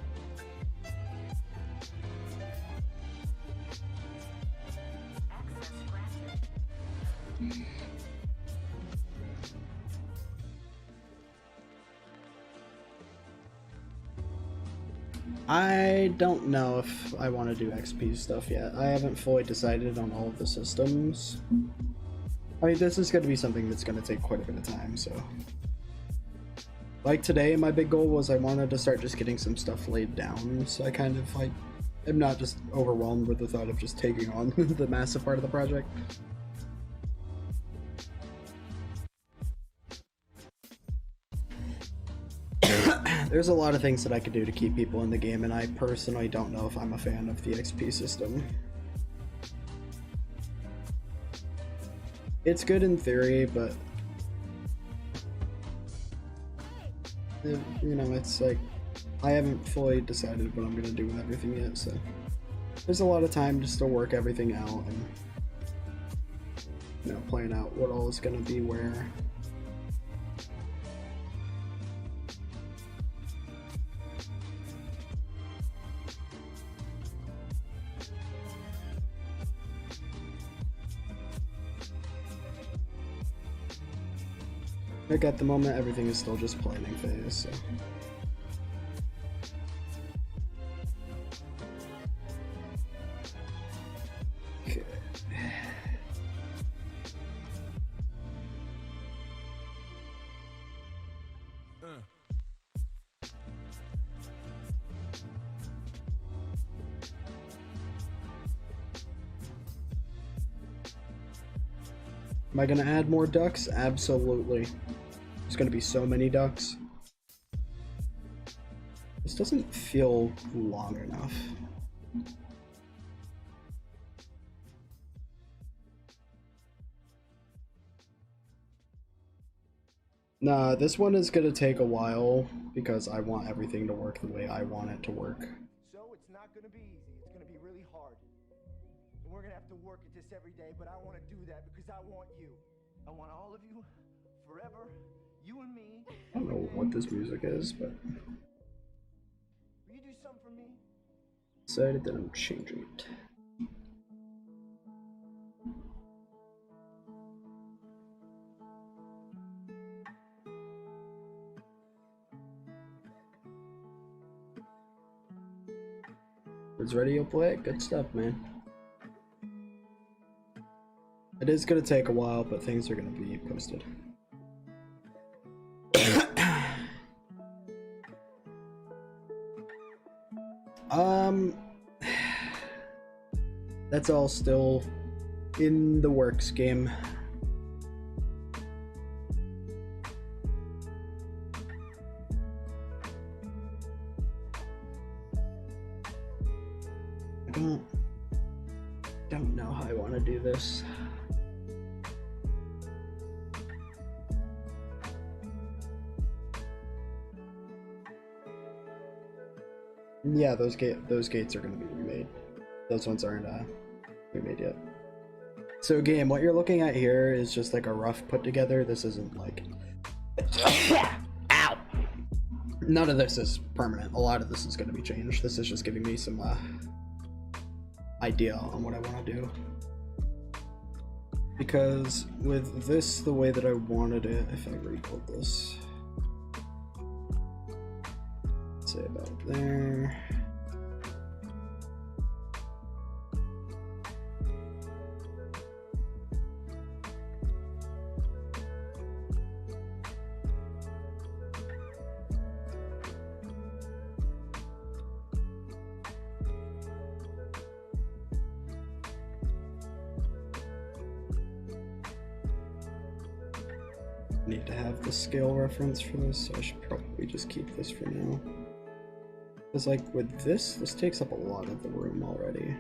I don't know if I want to do XP stuff yet. I haven't fully decided on all of the systems. I mean, this is going to be something that's going to take quite a bit of time, so... Like today, my big goal was I wanted to start just getting some stuff laid down, so I kind of, like, am not just overwhelmed with the thought of just taking on the massive part of the project. There's a lot of things that I could do to keep people in the game, and I personally don't know if I'm a fan of the XP system. It's good in theory, but... you know, it's like... I haven't fully decided what I'm going to do with everything yet, so... There's a lot of time just to work everything out, and... you know, plan out what all is going to be where. Like at the moment, everything is still just planning phase, so. Okay. Am I gonna add more ducks? Absolutely. There's gonna be so many ducks. This doesn't feel long enough. Nah, this one is gonna take a while because I want everything to work the way I want it to work. So it's not gonna be easy. It's gonna be really hard. And we're gonna have to work at this every day, but I wanna do that because I want you. I want all of you forever. You and me. I don't know what this music is, but Will you do something for me? decided that I'm changing it. It's ready, you'll play it? Good stuff, man. It is gonna take a while, but things are gonna be posted. That's all still in the works, game. I don't know how I want to do this. Yeah, those gates are going to be remade. Those ones aren't remade yet. So game, what you're looking at here is just like a rough put together. This isn't like... Ow! none of this is permanent. A lot of this is going to be changed. This is just giving me some idea on what I want to do. Because with this the way that I wanted it, if I rebuild this, let's say about there. Need to have the scale reference for this, so I should probably just keep this for now. Because like with this takes up a lot of the room already.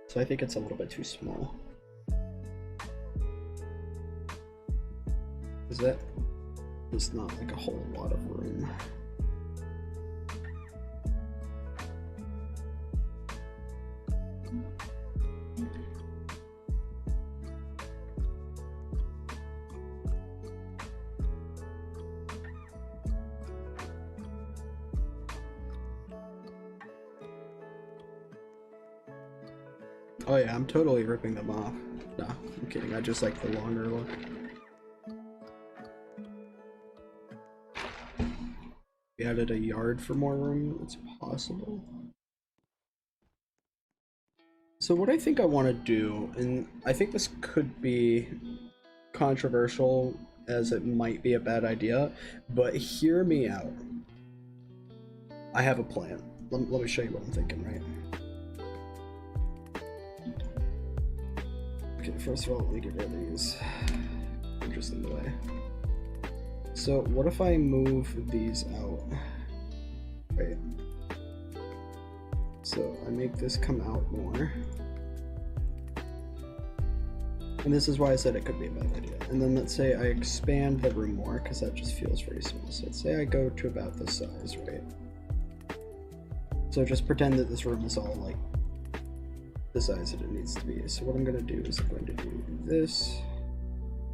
So I think it's a little bit too small. Is that is not like a whole lot of room. Oh yeah, I'm totally ripping them off. Nah, I'm kidding, I just like the longer look. We added a yard for more room, it's possible. So what I think I want to do, and I think this could be controversial as it might be a bad idea, but hear me out. I have a plan. Let me show you what I'm thinking, right? Okay, first of all, let me get rid of these. They're just in the way. So what if I move these out? Right. So I make this come out more. And this is why I said it could be a bad idea. And then let's say I expand the room more, because that just feels very small. So let's say I go to about this size, right? So just pretend that this room is all like the size that it needs to be. So what I'm going to do is I'm going to do this.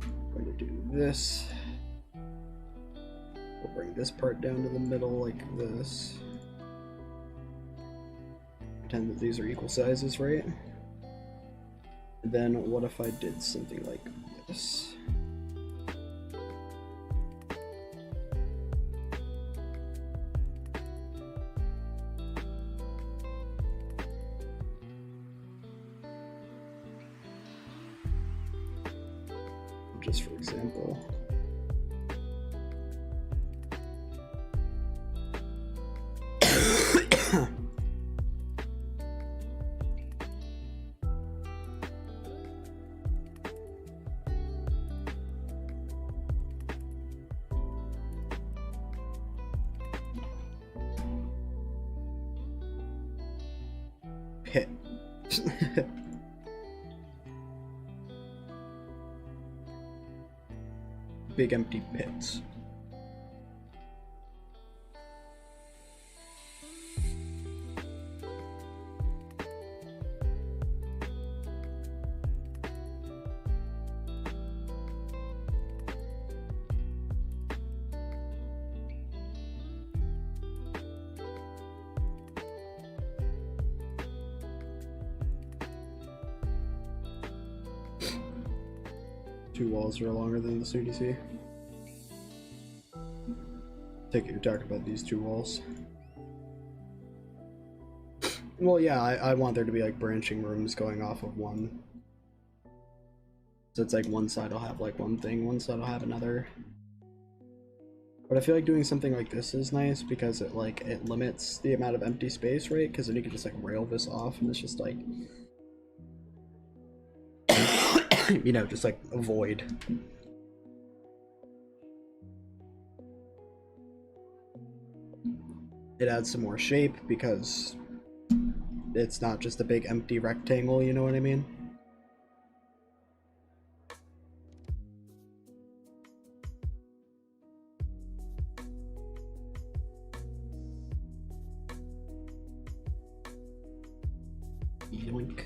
I'm going to do this. We'll bring this part down to the middle like this. Pretend that these are equal sizes, right? And then what if I did something like this? Just for example. Pit. Big empty pits. Two walls are longer than the CDC. Take it you're talking about these two walls. Well, yeah, I want there to be like branching rooms going off of one. So it's like one side will have like one thing, one side will have another. But I feel like doing something like this is nice because it limits the amount of empty space, right? Because then you can just like rail this off and it's just like you know, just like a void. It adds some more shape because it's not just a big empty rectangle, you know what I mean? Yoink.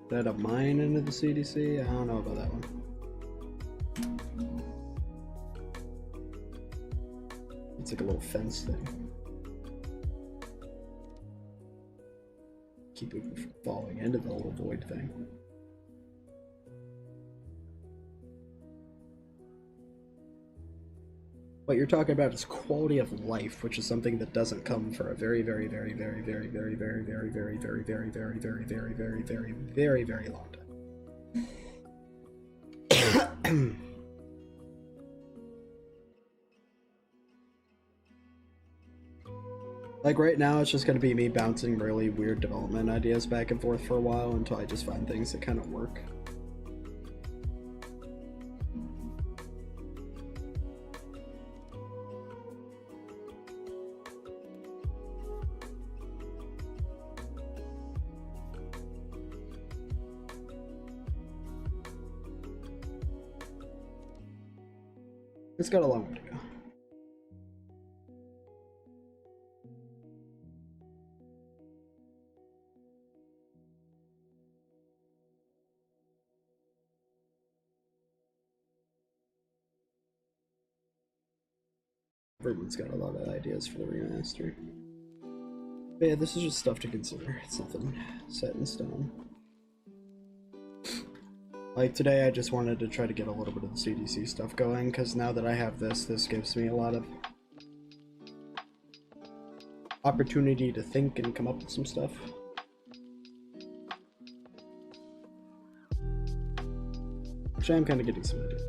That a mine into the CDC? I don't know about that one. It's like a little fence thing. Keep it from falling into the little void thing. What you're talking about is quality of life, which is something that doesn't come for a very, very, very, very, very, very, very, very, very, very, very, very, very, very, very, very, very, very long time. Like right now, it's just gonna be me bouncing really weird development ideas back and forth for a while until I just find things that kind of work. It's got a long way to go. Everyone's got a lot of ideas for the remaster. But yeah, this is just stuff to consider. It's nothing set in stone. Like today, I just wanted to try to get a little bit of the CDC stuff going, because now that I have this gives me a lot of opportunity to think and come up with some stuff. Which I'm kind of getting some ideas.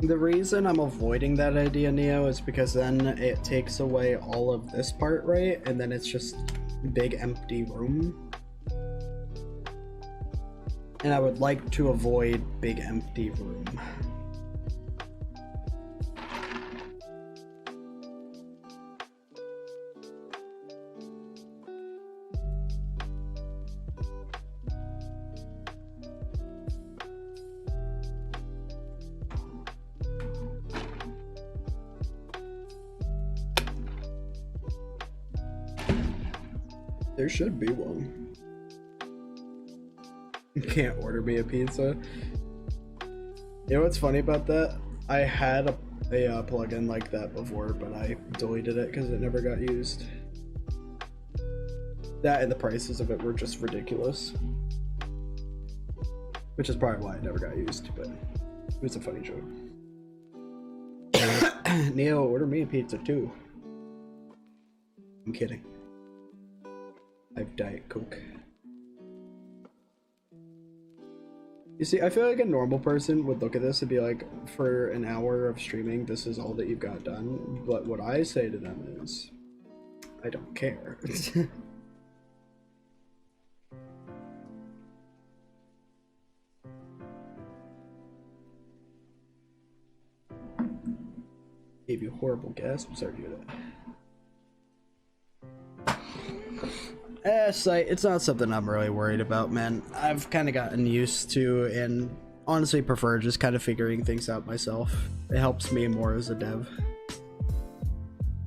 The reason I'm avoiding that idea, Neo, is because then it takes away all of this part, right? And then it's just big empty room. And I would like to avoid big empty room. There should be one. You can't order me a pizza. You know what's funny about that? I had a plugin like that before, but I deleted it because it never got used. That and the prices of it were just ridiculous. Which is probably why it never got used, but it was a funny joke. Neo, order me a pizza too. I'm kidding. I have Diet Coke. You see, I feel like a normal person would look at this and be like, for an hour of streaming, this is all that you've got done. But what I say to them is, I don't care. Gave you horrible gasps, sorry to hear that. Sight, it's not something I'm really worried about, man. I've kind of gotten used to and honestly prefer just kind of figuring things out myself. It helps me more as a dev.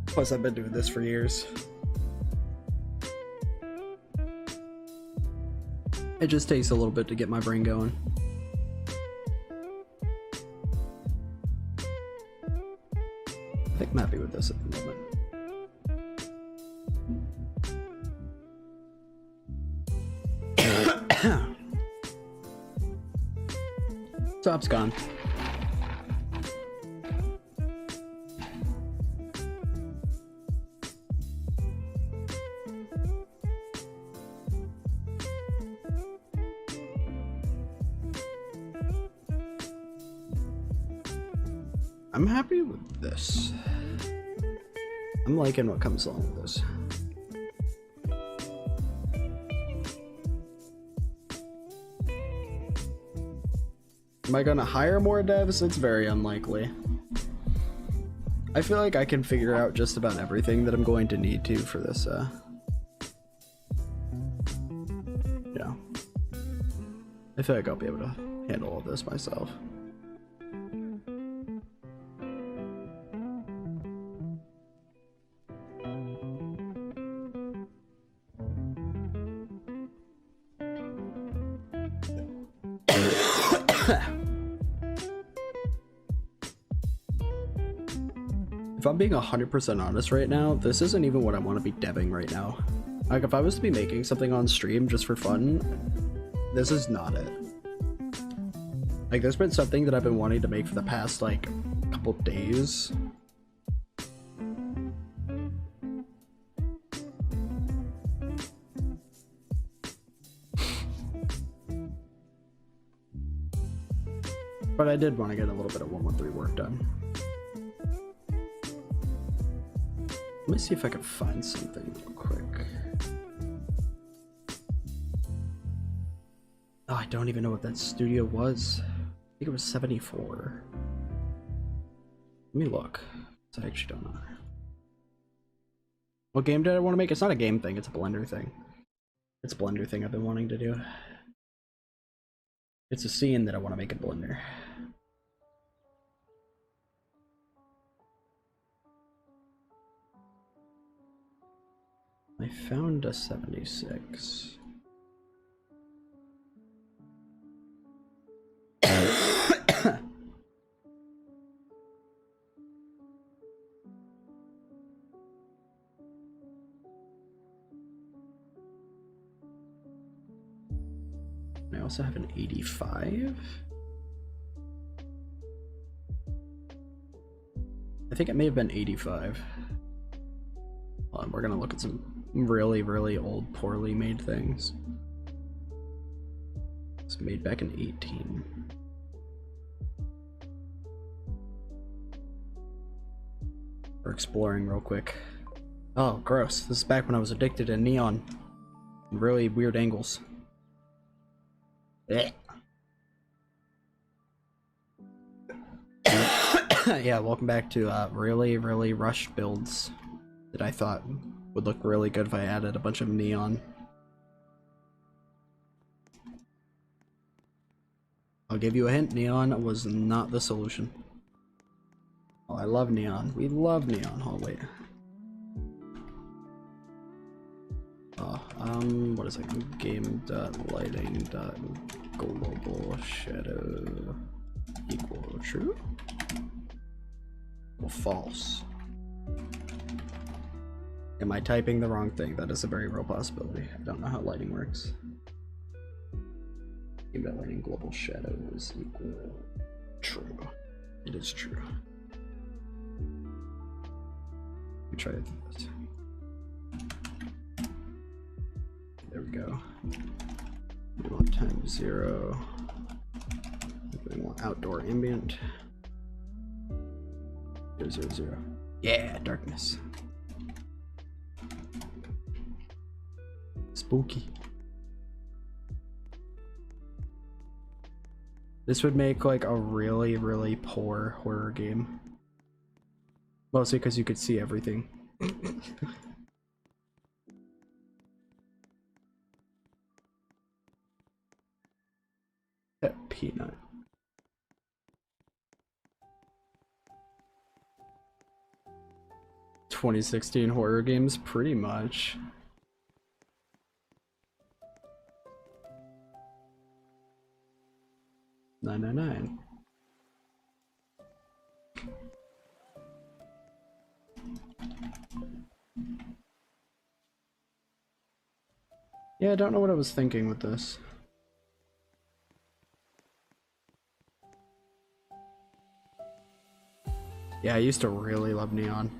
Plus, I've been doing this for years. It just takes a little bit to get my brain going. I think I'm happy with this at the moment. Top's gone. I'm happy with this. I'm liking what comes along with this. Am I gonna hire more devs? It's very unlikely. I feel like I can figure out just about everything that I'm going to need to for this, yeah. I feel like I'll be able to handle all this myself. If I'm being 100% honest right now, this isn't even what I want to be debbing right now. Like, if I was to be making something on stream just for fun, this is not it. Like, there's been something that I've been wanting to make for the past, like, couple days. But I did want to get a little bit of 113 work done. Let me see if I can find something real quick. Oh, I don't even know what that studio was. I think it was 74. Let me look. I actually don't know. What game did I want to make? It's not a game thing, it's a Blender thing. It's a Blender thing I've been wanting to do. It's a scene that I want to make in Blender. I found a 76. I also have an 85. I think it may have been 85. Hold on, we're gonna look at some really, really old, poorly made things. It's made back in 18. We're exploring real quick. Oh, gross. This is back when I was addicted to neon. Really weird angles. Yeah, welcome back to really, really rushed builds that I thought would look really good if I added a bunch of neon. I'll give you a hint, neon was not the solution. Oh, I love neon. We love neon. Oh, wait. Oh, what is it? Game.lighting.global shadow equal true? Well, false. Am I typing the wrong thing? That is a very real possibility. I don't know how lighting works. Game.lighting global shadow is equal true. It is true. Let me try this. There we go. We want times 0. We want outdoor ambient. 0, 0, 0. Yeah, darkness. Spooky. This would make like a really, really poor horror game. Mostly because you could see everything. That peanut. "2016 horror games, pretty much." $9.99. Yeah, I don't know what I was thinking with this. Yeah, I used to really love neon.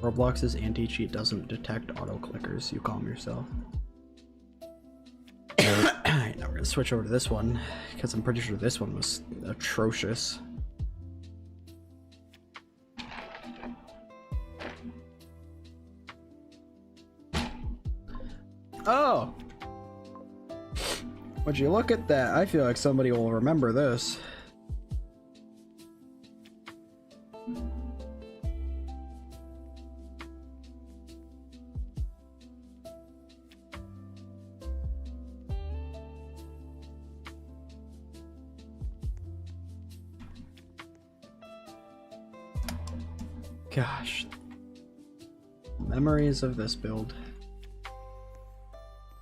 Roblox's anti-cheat doesn't detect auto-clickers, you calm yourself. Alright, now we're gonna switch over to this one, because I'm pretty sure this one was atrocious. Oh! Would you look at that? I feel like somebody will remember this. Gosh. Memories of this build.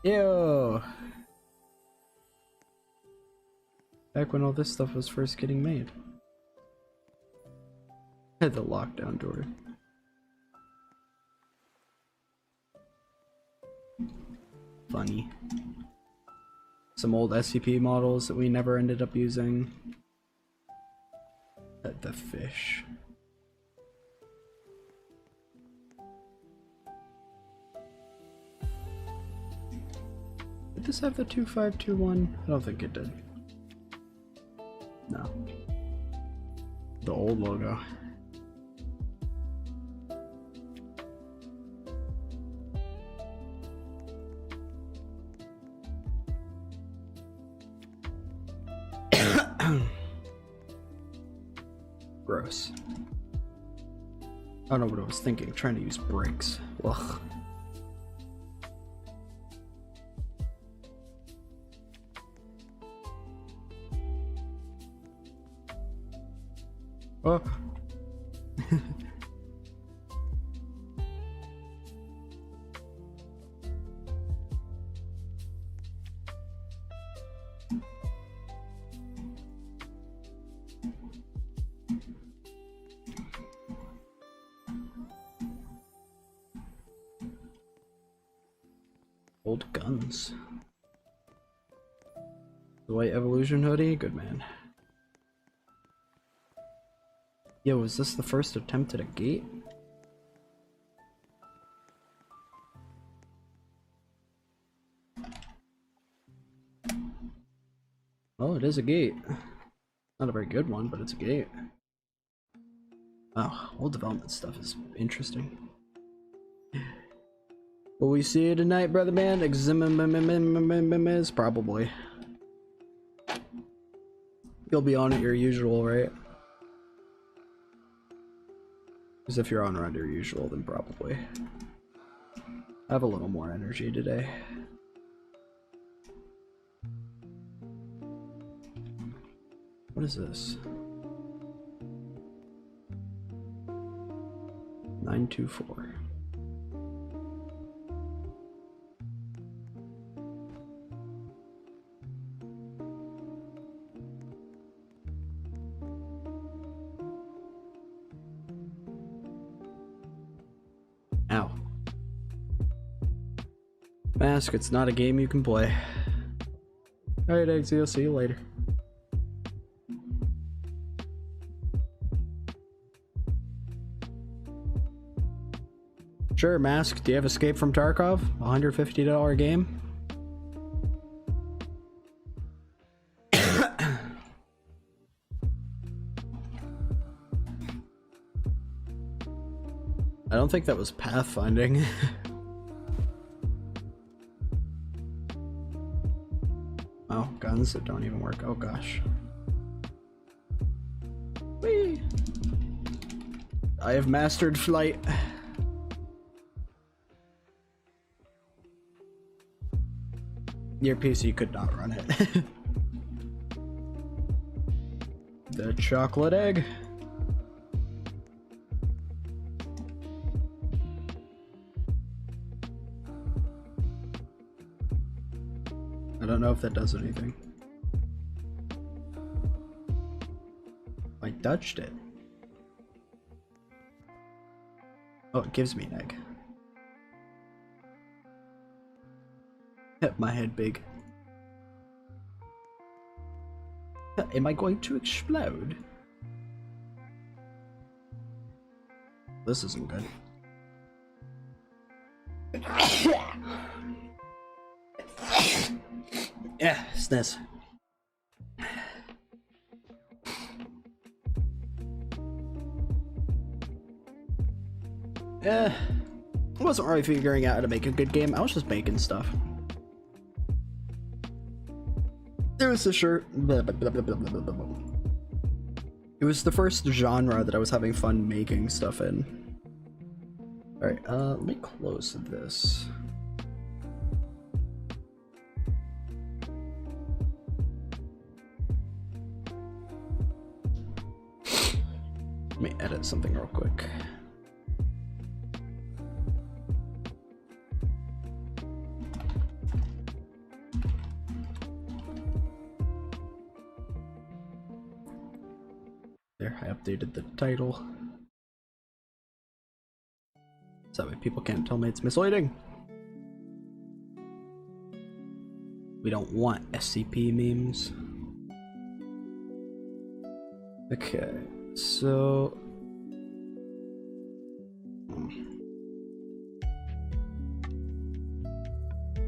Ew. Back when all this stuff was first getting made. Had the lockdown door. Funny. Some old SCP models that we never ended up using. The fish. Did this have the 2521? I don't think it did. No. The old logo. Gross. I don't know what I was thinking, trying to use bricks. Ugh. Oh. Old guns. The white evolution hoodie? Good man. Yo, was this the first attempt at a gate? Well, it is a gate. Not a very good one, but it's a gate. Oh, old development stuff is interesting. Will we see you tonight, brother man? Examines probably. You'll be on at your usual, right? Because if you're on around your usual, then probably. I have a little more energy today. What is this? 924. Ow. Mask, it's not a game you can play. Alright, Eggsy, I'll see you later. Sure, Mask, do you have Escape from Tarkov? $150 game? I don't think that was pathfinding. Oh, guns that don't even work. Oh gosh. Whee! I have mastered flight. Your PC could not run it. The chocolate egg. I don't know if that does anything. I touched it. Oh, it gives me an egg. Hit my head big. Am I going to explode? This isn't good. Yeah, sniz. I wasn't really figuring out how to make a good game. I was just making stuff. There was a shirt. It was the first genre that I was having fun making stuff in. Alright, let me close this. Let me edit something real quick. There, I updated the title. So that way people can't tell me it's misleading. We don't want SCP memes. Okay, so...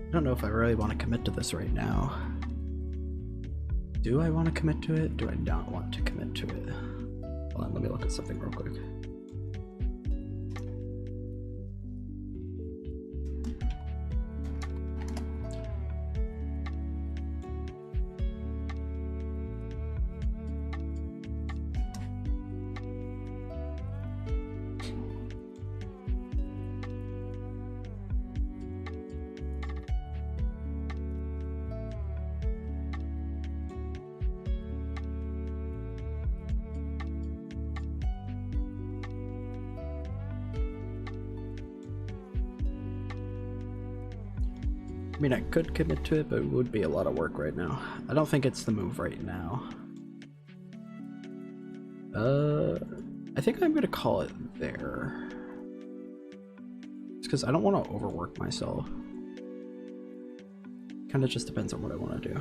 I don't know if I really want to commit to this right now. Do I want to commit to it? Do I not want to commit to it? Hold on, let me look at something real quick. I mean, I could commit to it, but it would be a lot of work right now. I don't think it's the move right now. I think I'm gonna call it there. It's because I don't want to overwork myself. Kind of just depends on what I want to do.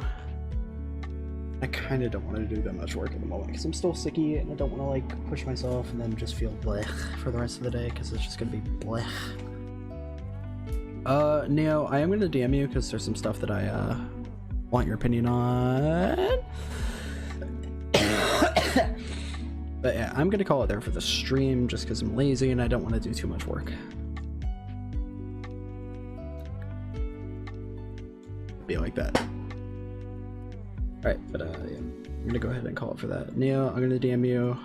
I kind of don't want to do that much work at the moment because I'm still sicky and I don't want to like push myself and then just feel blech for the rest of the day because it's just gonna be blech. Neo, I am gonna DM you because there's some stuff that I want your opinion on. But yeah, I'm gonna call it there for the stream just because I'm lazy and I don't want to do too much work. Be like that. Alright, but yeah, I'm gonna go ahead and call it for that. Neo, I'm gonna DM you.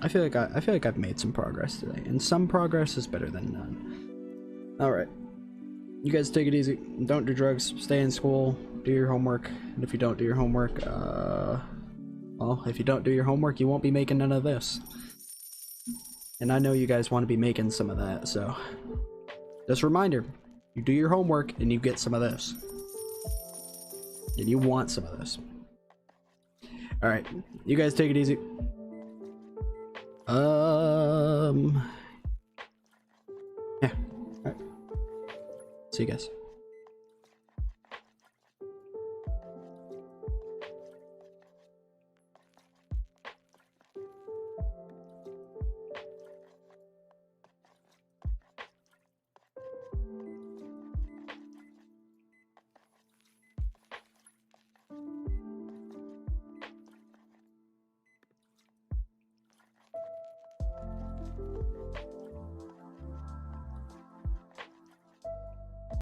I feel like I've made some progress today, and some progress is better than none. Alright. You guys take it easy. Don't do drugs, stay in school, do your homework, and if you don't do your homework, well, if you don't do your homework, you won't be making none of this. And I know you guys want to be making some of that, so just a reminder, you do your homework and you get some of this. And you want some of this. Alright, you guys take it easy. Yeah. Alright. See you guys.